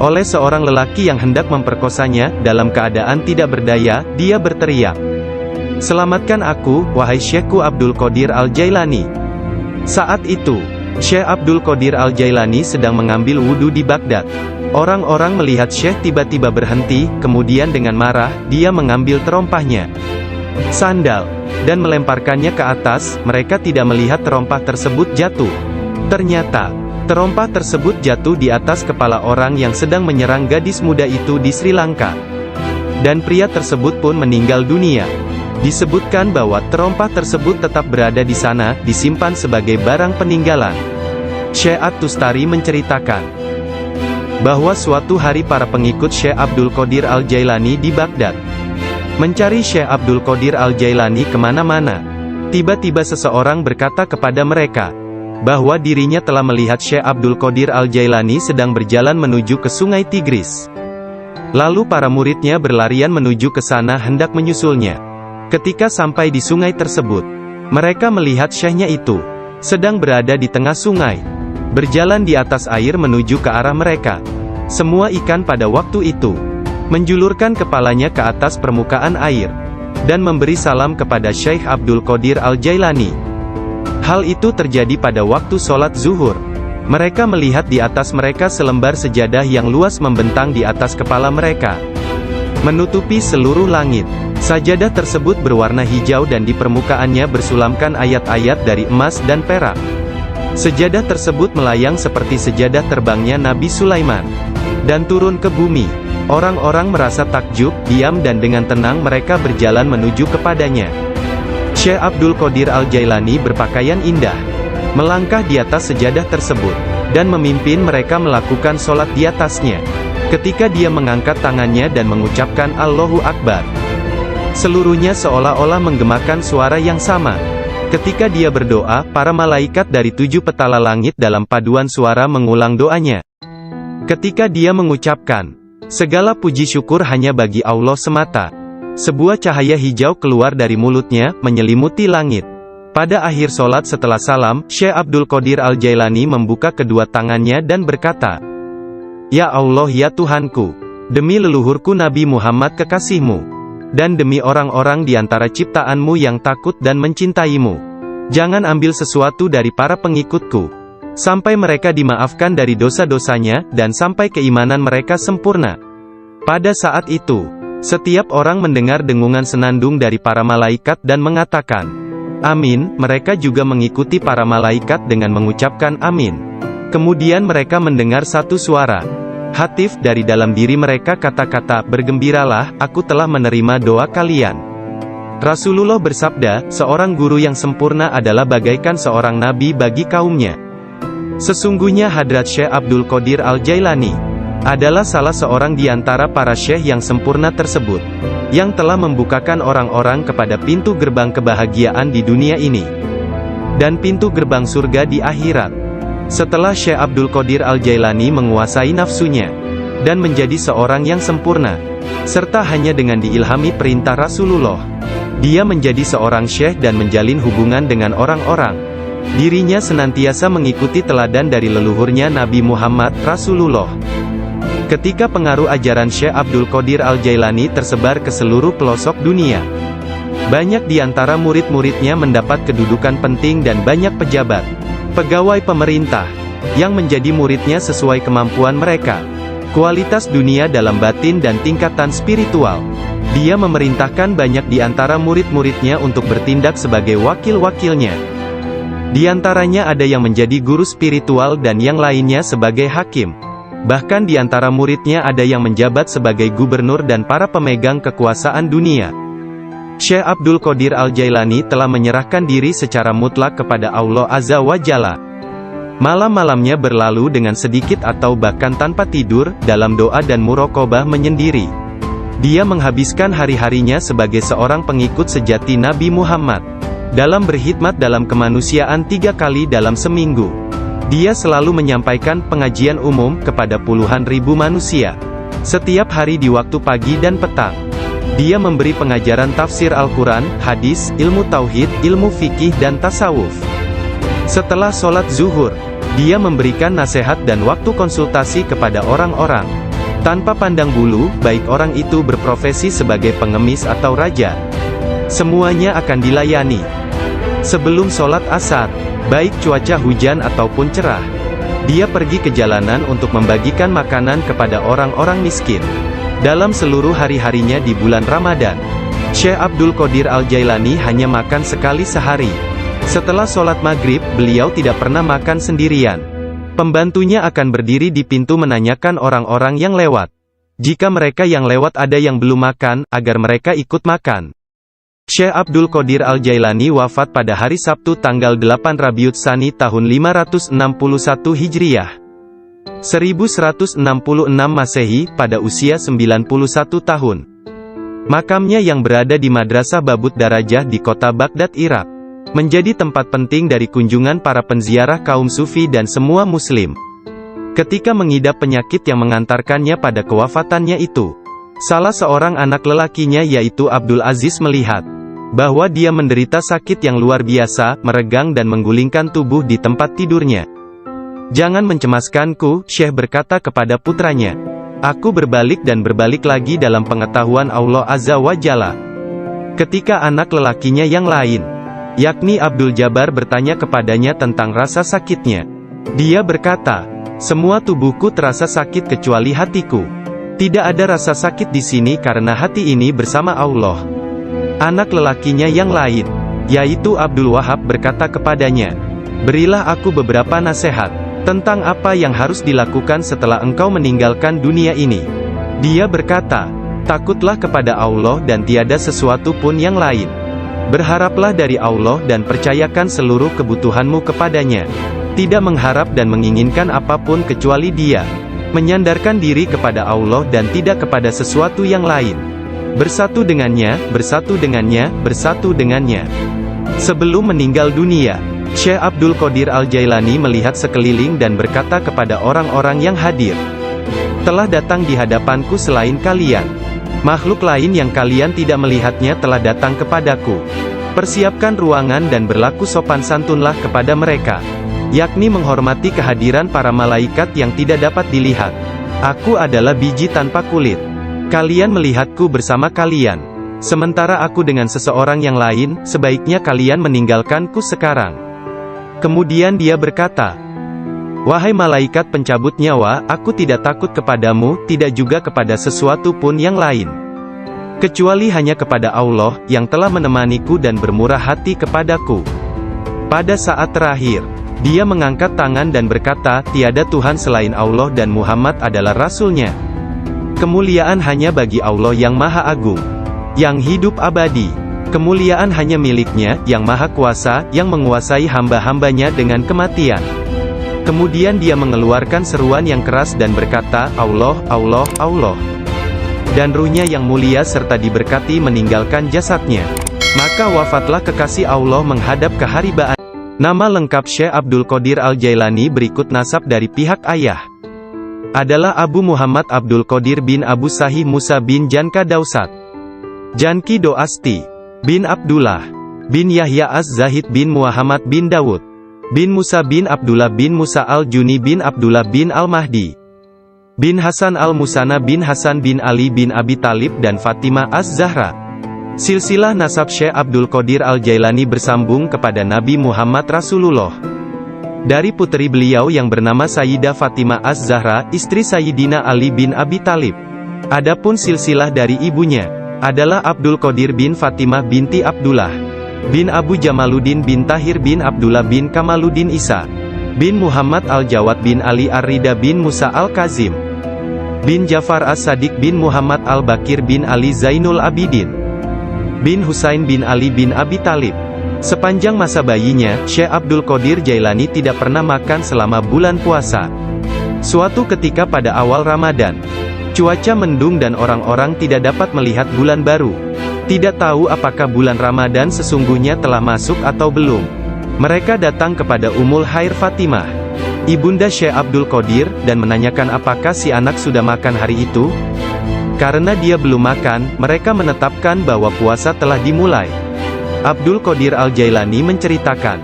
oleh seorang lelaki yang hendak memperkosanya. Dalam keadaan tidak berdaya, dia berteriak, "Selamatkan aku, wahai Syekhku Abdul Qadir Al-Jailani." Saat itu, Syekh Abdul Qadir Al-Jailani sedang mengambil wudhu di Baghdad. Orang-orang melihat Syekh tiba-tiba berhenti, kemudian dengan marah, dia mengambil terompahnya, sandal, dan melemparkannya ke atas. Mereka tidak melihat terompah tersebut jatuh. Ternyata, terompah tersebut jatuh di atas kepala orang yang sedang menyerang gadis muda itu di Sri Lanka. Dan pria tersebut pun meninggal dunia. Disebutkan bahwa terompah tersebut tetap berada di sana, disimpan sebagai barang peninggalan. Syekh At-Tustari menceritakan bahwa suatu hari para pengikut Syekh Abdul Qadir Al-Jailani di Baghdad mencari Syekh Abdul Qadir Al-Jailani kemana-mana. Tiba-tiba seseorang berkata kepada mereka, bahwa dirinya telah melihat Syekh Abdul Qadir Al-Jailani sedang berjalan menuju ke Sungai Tigris. Lalu para muridnya berlarian menuju ke sana hendak menyusulnya. Ketika sampai di sungai tersebut, mereka melihat syekhnya itu sedang berada di tengah sungai, berjalan di atas air menuju ke arah mereka. Semua ikan pada waktu itu menjulurkan kepalanya ke atas permukaan air, dan memberi salam kepada Syekh Abdul Qadir Al-Jailani. Hal itu terjadi pada waktu sholat zuhur. Mereka melihat di atas mereka selembar sejadah yang luas membentang di atas kepala mereka, menutupi seluruh langit. Sajadah tersebut berwarna hijau dan di permukaannya bersulamkan ayat-ayat dari emas dan perak. Sejadah tersebut melayang seperti sejadah terbangnya Nabi Sulaiman, dan turun ke bumi. Orang-orang merasa takjub, diam dan dengan tenang mereka berjalan menuju kepadanya. Syekh Abdul Qadir Al-Jailani berpakaian indah, melangkah di atas sejadah tersebut, dan memimpin mereka melakukan sholat di atasnya. Ketika dia mengangkat tangannya dan mengucapkan Allahu Akbar, seluruhnya seolah-olah menggemakan suara yang sama. Ketika dia berdoa, para malaikat dari 7 petala langit dalam paduan suara mengulang doanya. Ketika dia mengucapkan, segala puji syukur hanya bagi Allah semata, sebuah cahaya hijau keluar dari mulutnya, menyelimuti langit. Pada akhir sholat setelah salam, Syekh Abdul Qadir Al-Jailani membuka kedua tangannya dan berkata, Ya Allah ya Tuhanku, demi leluhurku Nabi Muhammad kekasihmu, dan demi orang-orang di antara ciptaanmu yang takut dan mencintaimu, jangan ambil sesuatu dari para pengikutku, sampai mereka dimaafkan dari dosa-dosanya, dan sampai keimanan mereka sempurna. Pada saat itu, setiap orang mendengar dengungan senandung dari para malaikat dan mengatakan, Amin. Mereka juga mengikuti para malaikat dengan mengucapkan Amin. Kemudian mereka mendengar satu suara hatif dari dalam diri mereka, kata-kata, bergembiralah, aku telah menerima doa kalian. Rasulullah bersabda, seorang guru yang sempurna adalah bagaikan seorang nabi bagi kaumnya. Sesungguhnya Hadrat Syekh Abdul Qadir Al-Jailani adalah salah seorang di antara para syekh yang sempurna tersebut, yang telah membukakan orang-orang kepada pintu gerbang kebahagiaan di dunia ini, dan pintu gerbang surga di akhirat. Setelah Syekh Abdul Qadir Al-Jailani menguasai nafsunya, dan menjadi seorang yang sempurna, serta hanya dengan diilhami perintah Rasulullah, dia menjadi seorang syekh dan menjalin hubungan dengan orang-orang. Dirinya senantiasa mengikuti teladan dari leluhurnya Nabi Muhammad, Rasulullah. Ketika pengaruh ajaran Syekh Abdul Qadir Al-Jailani tersebar ke seluruh pelosok dunia, banyak di antara murid-muridnya mendapat kedudukan penting dan banyak pejabat, pegawai pemerintah, yang menjadi muridnya sesuai kemampuan mereka, kualitas dunia dalam batin dan tingkatan spiritual. Dia memerintahkan banyak di antara murid-muridnya untuk bertindak sebagai wakil-wakilnya. Di antaranya ada yang menjadi guru spiritual dan yang lainnya sebagai hakim. Bahkan di antara muridnya ada yang menjabat sebagai gubernur dan para pemegang kekuasaan dunia. Syekh Abdul Qadir Al-Jailani telah menyerahkan diri secara mutlak kepada Allah Azza wa Jalla. Malam-malamnya berlalu dengan sedikit atau bahkan tanpa tidur, dalam doa dan muraqabah menyendiri. Dia menghabiskan hari-harinya sebagai seorang pengikut sejati Nabi Muhammad, dalam berkhidmat dalam kemanusiaan 3 kali dalam seminggu. Dia selalu menyampaikan pengajian umum kepada puluhan ribu manusia, setiap hari di waktu pagi dan petang. Dia memberi pengajaran tafsir Al-Quran, hadis, ilmu tauhid, ilmu fikih dan tasawuf. Setelah sholat zuhur, dia memberikan nasihat dan waktu konsultasi kepada orang-orang, tanpa pandang bulu, baik orang itu berprofesi sebagai pengemis atau raja. Semuanya akan dilayani. Sebelum sholat asar, baik cuaca hujan ataupun cerah, dia pergi ke jalanan untuk membagikan makanan kepada orang-orang miskin. Dalam seluruh hari-harinya di bulan Ramadan, Syekh Abdul Qadir Al-Jailani hanya makan sekali sehari. Setelah sholat maghrib, beliau tidak pernah makan sendirian. Pembantunya akan berdiri di pintu menanyakan orang-orang yang lewat. Jika mereka yang lewat ada yang belum makan, agar mereka ikut makan. Syekh Abdul Qadir Al-Jailani wafat pada hari Sabtu tanggal 8 Rabiul Tsani tahun 561 Hijriah. 1166 Masehi, pada usia 91 tahun. Makamnya yang berada di Madrasah Babut Darajah di kota Baghdad, Irak. menjadi tempat penting dari kunjungan para penziarah kaum sufi dan semua muslim. Ketika mengidap penyakit yang mengantarkannya pada kewafatannya itu, salah seorang anak lelakinya yaitu Abdul Aziz melihat bahwa dia menderita sakit yang luar biasa, meregang dan menggulingkan tubuh di tempat tidurnya. "Jangan mencemaskanku," Syekh berkata kepada putranya. "Aku berbalik dan berbalik lagi dalam pengetahuan Allah Azza wa Jalla." Ketika anak lelakinya yang lain, yakni Abdul Jabbar bertanya kepadanya tentang rasa sakitnya, dia berkata, "Semua tubuhku terasa sakit kecuali hatiku. Tidak ada rasa sakit di sini karena hati ini bersama Allah." Anak lelakinya yang lain, yaitu Abdul Wahab berkata kepadanya, "Berilah aku beberapa nasihat tentang apa yang harus dilakukan setelah engkau meninggalkan dunia ini." Dia berkata, "Takutlah kepada Allah dan tiada sesuatu pun yang lain. Berharaplah dari Allah dan percayakan seluruh kebutuhanmu kepadanya. Tidak mengharap dan menginginkan apapun kecuali Dia. Menyandarkan diri kepada Allah dan tidak kepada sesuatu yang lain. Bersatu dengannya, bersatu dengannya, bersatu dengannya." Sebelum meninggal dunia, Syekh Abdul Qadir Al-Jailani melihat sekeliling dan berkata kepada orang-orang yang hadir, "Telah datang di hadapanku selain kalian makhluk lain yang kalian tidak melihatnya telah datang kepadaku. Persiapkan ruangan dan berlaku sopan santunlah kepada mereka, yakni menghormati kehadiran para malaikat yang tidak dapat dilihat. Aku adalah biji tanpa kulit. Kalian melihatku bersama kalian. Sementara aku dengan seseorang yang lain, sebaiknya kalian meninggalkanku sekarang." Kemudian dia berkata, "Wahai malaikat pencabut nyawa, aku tidak takut kepadamu, tidak juga kepada sesuatu pun yang lain. Kecuali hanya kepada Allah, yang telah menemaniku dan bermurah hati kepadaku." Pada saat terakhir, dia mengangkat tangan dan berkata, "Tiada Tuhan selain Allah dan Muhammad adalah Rasul-Nya. Kemuliaan hanya bagi Allah yang Maha Agung, yang hidup abadi. Kemuliaan hanya milik-Nya, yang Maha Kuasa, yang menguasai hamba-hambanya dengan kematian." Kemudian dia mengeluarkan seruan yang keras dan berkata, "Allah, Allah, Allah." Dan ruhnya yang mulia serta diberkati meninggalkan jasadnya. Maka wafatlah kekasih Allah menghadap keharibaan. Nama lengkap Syekh Abdul Qadir Al-Jailani berikut nasab dari pihak ayah adalah Abu Muhammad Abdul Qadir bin Abu Sahih Musa bin Janka Dausat, Janki Doasti, bin Abdullah, bin Yahya Az-Zahid bin Muhammad bin Dawud, bin Musa bin Abdullah bin Musa Al-Juni bin Abdullah bin Al-Mahdi, bin Hasan Al-Musana bin Hasan bin Ali bin Abi Talib dan Fatimah Az-Zahra. Silsilah nasab Syekh Abdul Qadir Al-Jailani bersambung kepada Nabi Muhammad Rasulullah. Dari putri beliau yang bernama Sayyidah Fatimah Az-Zahra, istri Sayyidina Ali bin Abi Talib. Adapun silsilah dari ibunya adalah Abdul Qadir bin Fatimah binti Abdullah, bin Abu Jamaluddin bin Tahir bin Abdullah bin Kamaluddin Isa, bin Muhammad Al-Jawad bin Ali Ar-Rida bin Musa Al-Kazim, bin Jafar As-Sadiq bin Muhammad Al-Bakir bin Ali Zainul Abidin, bin Husain bin Ali bin Abi Talib. Sepanjang masa bayinya, Syekh Abdul Qadir Jailani tidak pernah makan selama bulan puasa. Suatu ketika pada awal Ramadan, cuaca mendung dan orang-orang tidak dapat melihat bulan baru. Tidak tahu apakah bulan Ramadan sesungguhnya telah masuk atau belum. Mereka datang kepada Ummul Khair Fatimah, ibunda Syekh Abdul Qadir, dan menanyakan apakah si anak sudah makan hari itu. Karena dia belum makan, mereka menetapkan bahwa puasa telah dimulai. Abdul Qadir Al-Jailani menceritakan,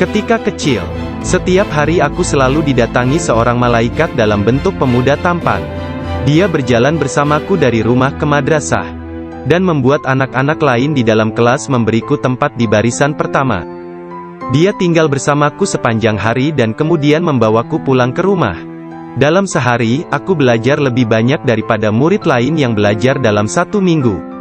"Ketika kecil, setiap hari aku selalu didatangi seorang malaikat dalam bentuk pemuda tampan. Dia berjalan bersamaku dari rumah ke madrasah, dan membuat anak-anak lain di dalam kelas memberiku tempat di barisan pertama. Dia tinggal bersamaku sepanjang hari dan kemudian membawaku pulang ke rumah. Dalam sehari, aku belajar lebih banyak daripada murid lain yang belajar dalam 1 minggu.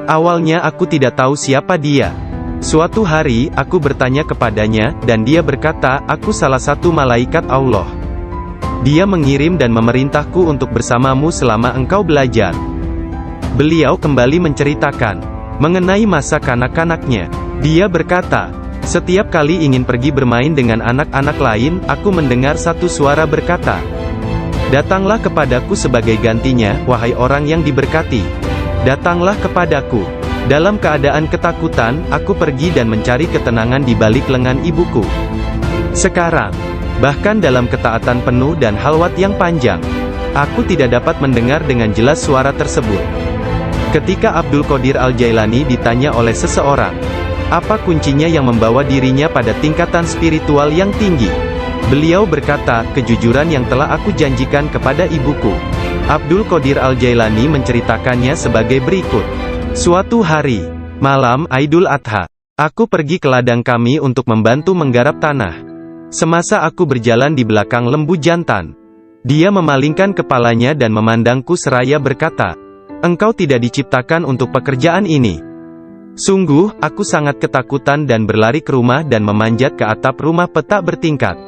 Awalnya aku tidak tahu siapa dia. Suatu hari, aku bertanya kepadanya, dan dia berkata, 'Aku salah satu malaikat Allah. Dia mengirim dan memerintahku untuk bersamamu selama engkau belajar.' Beliau kembali menceritakan mengenai masa kanak-kanaknya. Dia berkata, 'Setiap kali ingin pergi bermain dengan anak-anak lain, aku mendengar satu suara berkata, "Datanglah kepadaku sebagai gantinya, wahai orang yang diberkati. Datanglah kepadaku." Dalam keadaan ketakutan, aku pergi dan mencari ketenangan di balik lengan ibuku. Sekarang, bahkan dalam ketaatan penuh dan halwat yang panjang, aku tidak dapat mendengar dengan jelas suara tersebut. Ketika Abdul Qadir Al-Jailani ditanya oleh seseorang, apa kuncinya yang membawa dirinya pada tingkatan spiritual yang tinggi? Beliau berkata, kejujuran yang telah aku janjikan kepada ibuku. Abdul Qadir Al-Jailani menceritakannya sebagai berikut. Suatu hari, malam Idul Adha, aku pergi ke ladang kami untuk membantu menggarap tanah. Semasa aku berjalan di belakang lembu jantan, dia memalingkan kepalanya dan memandangku seraya berkata, engkau tidak diciptakan untuk pekerjaan ini. Sungguh, aku sangat ketakutan dan berlari ke rumah dan memanjat ke atap rumah petak bertingkat.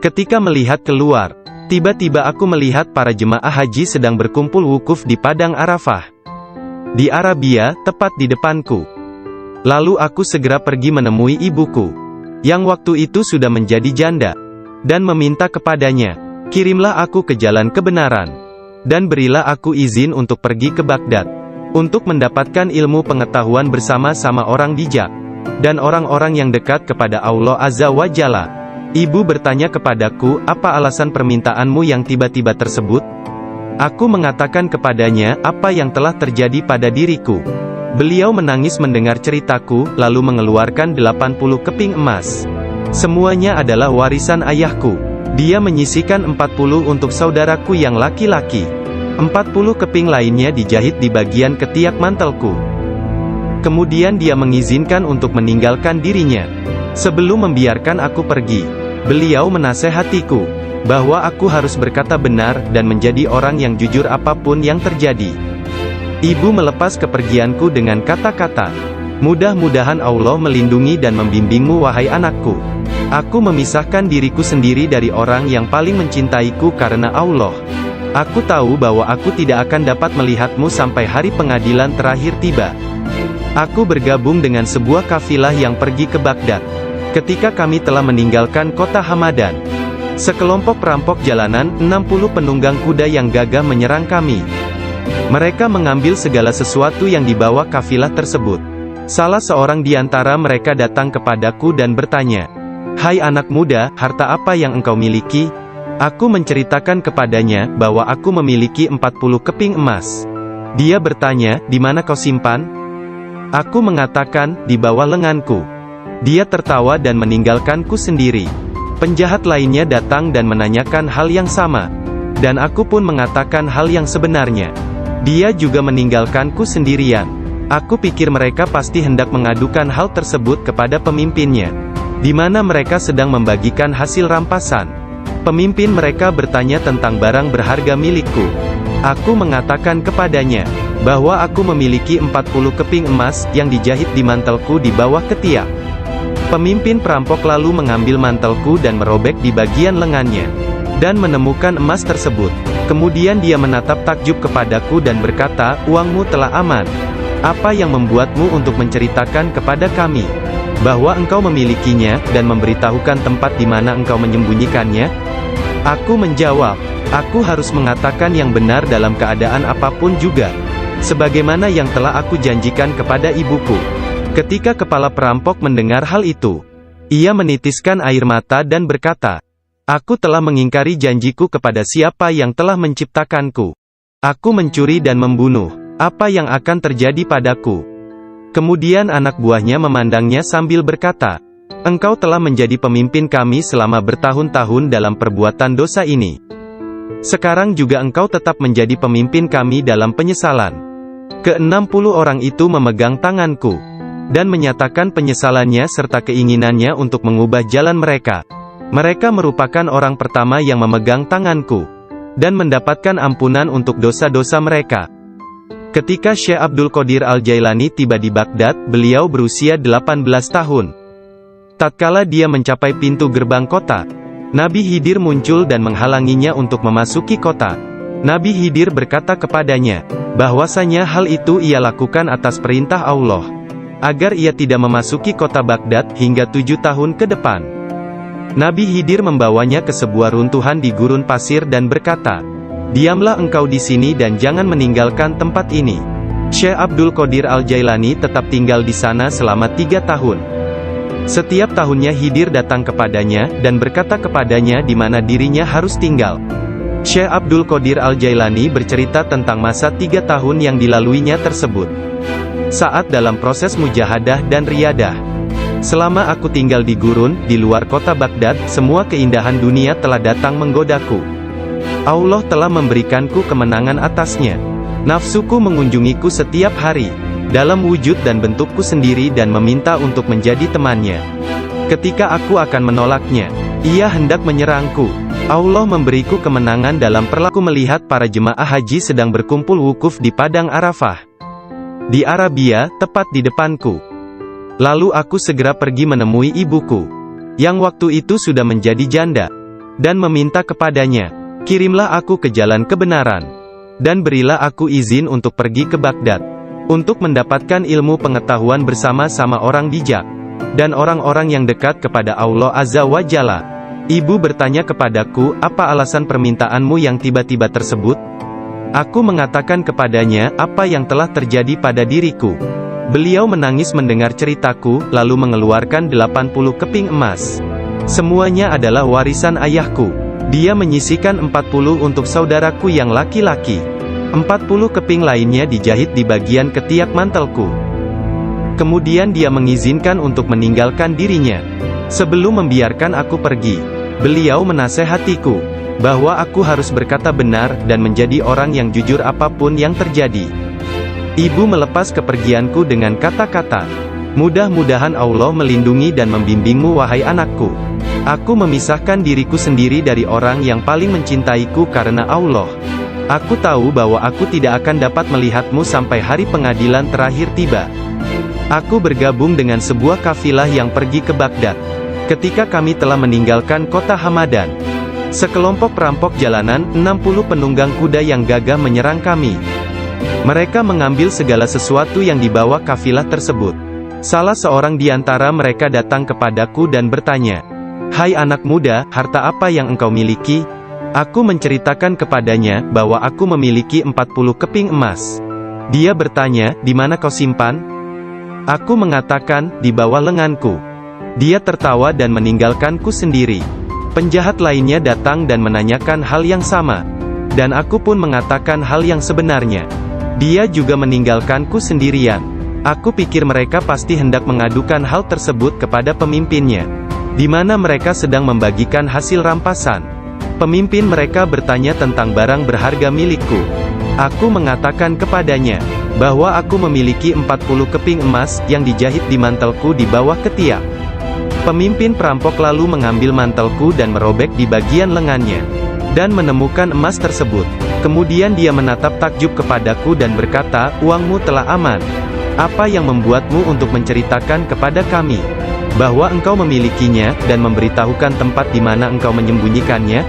Ketika melihat keluar, tiba-tiba aku melihat para jemaah haji sedang berkumpul wukuf di Padang Arafah. Di Arabia, tepat di depanku. Lalu aku segera pergi menemui ibuku, yang waktu itu sudah menjadi janda, dan meminta kepadanya, kirimlah aku ke jalan kebenaran, dan berilah aku izin untuk pergi ke Baghdad, untuk mendapatkan ilmu pengetahuan bersama-sama orang bijak, dan orang-orang yang dekat kepada Allah Azza wa Jalla. Ibu bertanya kepadaku, apa alasan permintaanmu yang tiba-tiba tersebut? Aku mengatakan kepadanya, apa yang telah terjadi pada diriku. Beliau menangis mendengar ceritaku, lalu mengeluarkan 80 keping emas. Semuanya adalah warisan ayahku. Dia menyisihkan 40 untuk saudaraku yang laki-laki. 40 keping lainnya dijahit di bagian ketiak mantelku. Kemudian dia mengizinkan untuk meninggalkan dirinya. Sebelum membiarkan aku pergi, beliau menasehatiku bahwa aku harus berkata benar dan menjadi orang yang jujur apapun yang terjadi. Ibu melepas kepergianku dengan kata-kata, mudah-mudahan Allah melindungi dan membimbingmu wahai anakku. Aku memisahkan diriku sendiri dari orang yang paling mencintaiku karena Allah. Aku tahu bahwa aku tidak akan dapat melihatmu sampai hari pengadilan terakhir tiba. Aku bergabung dengan sebuah kafilah yang pergi ke Baghdad. Ketika kami telah meninggalkan kota Hamadan, sekelompok perampok jalanan, 60 penunggang kuda yang gagah menyerang kami. Mereka mengambil segala sesuatu yang dibawa kafilah tersebut. Salah seorang di antara mereka datang kepadaku dan bertanya, hai anak muda, harta apa yang engkau miliki? Aku menceritakan kepadanya bahwa aku memiliki 40 keping emas. Dia bertanya, di mana kau simpan? Aku mengatakan, di bawah lenganku. Dia tertawa dan meninggalkanku sendiri. Penjahat lainnya datang dan menanyakan hal yang sama, dan aku pun mengatakan hal yang sebenarnya. Dia juga meninggalkanku sendirian. Aku pikir mereka pasti hendak mengadukan hal tersebut kepada pemimpinnya, di mana mereka sedang membagikan hasil rampasan. Pemimpin mereka bertanya tentang barang berharga milikku. Aku mengatakan kepadanya bahwa aku memiliki 40 keping emas yang dijahit di mantelku di bawah ketiak. Pemimpin perampok lalu mengambil mantelku dan merobek di bagian lengannya, dan menemukan emas tersebut. Kemudian dia menatap takjub kepadaku dan berkata, uangmu telah aman. Apa yang membuatmu untuk menceritakan kepada kami bahwa engkau memilikinya, dan memberitahukan tempat di mana engkau menyembunyikannya? Aku menjawab, aku harus mengatakan yang benar dalam keadaan apapun juga, sebagaimana yang telah aku janjikan kepada ibuku. Ketika kepala perampok mendengar hal itu, ia menitiskan air mata dan berkata, aku telah mengingkari janjiku kepada siapa yang telah menciptakanku. Aku mencuri dan membunuh. Apa yang akan terjadi padaku? Kemudian anak buahnya memandangnya sambil berkata, engkau telah menjadi pemimpin kami selama bertahun-tahun dalam perbuatan dosa ini. Sekarang juga engkau tetap menjadi pemimpin kami dalam penyesalan. Ke-60 orang itu memegang tanganku, dan menyatakan penyesalannya serta keinginannya untuk mengubah jalan mereka. Mereka merupakan orang pertama yang memegang tanganku, dan mendapatkan ampunan untuk dosa-dosa mereka. Ketika Syekh Abdul Qadir Al-Jailani tiba di Baghdad, beliau berusia 18 tahun. Tatkala dia mencapai pintu gerbang kota, Nabi Khidir muncul dan menghalanginya untuk memasuki kota. Nabi Khidir berkata kepadanya, bahwasanya hal itu ia lakukan atas perintah Allah, agar ia tidak memasuki kota Baghdad hingga 7 tahun ke depan. Nabi Khidir membawanya ke sebuah runtuhan di gurun pasir dan berkata, diamlah engkau di sini dan jangan meninggalkan tempat ini. Syekh Abdul Qadir Al-Jailani tetap tinggal di sana selama 3 tahun. Setiap tahunnya Khidir datang kepadanya, dan berkata kepadanya di mana dirinya harus tinggal. Syekh Abdul Qadir Al-Jailani bercerita tentang masa 3 tahun yang dilaluinya tersebut. Saat dalam proses mujahadah dan riyadah. Selama aku tinggal di gurun, di luar kota Baghdad, semua keindahan dunia telah datang menggodaku. Allah telah memberikanku kemenangan atasnya. Nafsuku mengunjungiku setiap hari, dalam wujud dan bentukku sendiri dan meminta untuk menjadi temannya. Ketika aku akan menolaknya, ia hendak menyerangku. Allah memberiku kemenangan dalam perlaku melihat para jemaah haji sedang berkumpul wukuf di Padang Arafah. Di Arabia, tepat di depanku. Lalu aku segera pergi menemui ibuku, yang waktu itu sudah menjadi janda, dan meminta kepadanya, kirimlah aku ke jalan kebenaran. Dan berilah aku izin untuk pergi ke Baghdad, untuk mendapatkan ilmu pengetahuan bersama-sama orang bijak, dan orang-orang yang dekat kepada Allah Azza wa Jalla. Ibu bertanya kepadaku, apa alasan permintaanmu yang tiba-tiba tersebut? Aku mengatakan kepadanya, apa yang telah terjadi pada diriku. Beliau menangis mendengar ceritaku, lalu mengeluarkan 80 keping emas. Semuanya adalah warisan ayahku. Dia menyisihkan 40 untuk saudaraku yang laki-laki. 40 keping lainnya dijahit di bagian ketiak mantelku. Kemudian dia mengizinkan untuk meninggalkan dirinya. Sebelum membiarkan aku pergi, beliau menasehatiku, bahwa aku harus berkata benar, dan menjadi orang yang jujur apapun yang terjadi. Ibu melepas kepergianku dengan kata-kata, mudah-mudahan Allah melindungi dan membimbingmu wahai anakku. Aku memisahkan diriku sendiri dari orang yang paling mencintaiku karena Allah. Aku tahu bahwa aku tidak akan dapat melihatmu sampai hari pengadilan terakhir tiba. Aku bergabung dengan sebuah kafilah yang pergi ke Baghdad. Ketika kami telah meninggalkan kota Hamadan, sekelompok perampok jalanan, 60 penunggang kuda yang gagah menyerang kami. Mereka mengambil segala sesuatu yang dibawa kafilah tersebut. Salah seorang di antara mereka datang kepadaku dan bertanya, "Hai anak muda, harta apa yang engkau miliki?" Aku menceritakan kepadanya, bahwa aku memiliki 40 keping emas. Dia bertanya, "Di mana kau simpan?" Aku mengatakan, "Di bawah lenganku." Dia tertawa dan meninggalkanku sendiri. Penjahat lainnya datang dan menanyakan hal yang sama. Dan aku pun mengatakan hal yang sebenarnya. Dia juga meninggalkanku sendirian. Aku pikir mereka pasti hendak mengadukan hal tersebut kepada pemimpinnya, di mana mereka sedang membagikan hasil rampasan. Pemimpin mereka bertanya tentang barang berharga milikku. Aku mengatakan kepadanya, bahwa aku memiliki 40 keping emas, yang dijahit di mantelku di bawah ketiak. Pemimpin perampok lalu mengambil mantelku dan merobek di bagian lengannya, dan menemukan emas tersebut. Kemudian dia menatap takjub kepadaku dan berkata, "Uangmu telah aman. Apa yang membuatmu untuk menceritakan kepada kami bahwa engkau memilikinya, dan memberitahukan tempat di mana engkau menyembunyikannya?"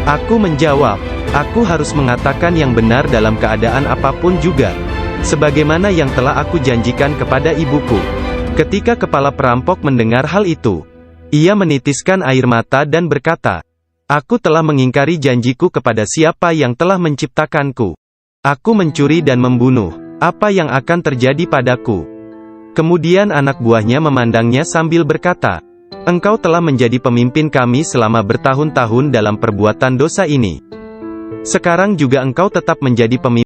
Aku menjawab, "Aku harus mengatakan yang benar dalam keadaan apapun juga, sebagaimana yang telah aku janjikan kepada ibuku." Ketika kepala perampok mendengar hal itu, ia menitiskan air mata dan berkata, "Aku telah mengingkari janjiku kepada siapa yang telah menciptakanku. Aku mencuri dan membunuh. Apa yang akan terjadi padaku?" Kemudian anak buahnya memandangnya sambil berkata, "Engkau telah menjadi pemimpin kami selama bertahun-tahun dalam perbuatan dosa ini. Sekarang juga engkau tetap menjadi pemimpin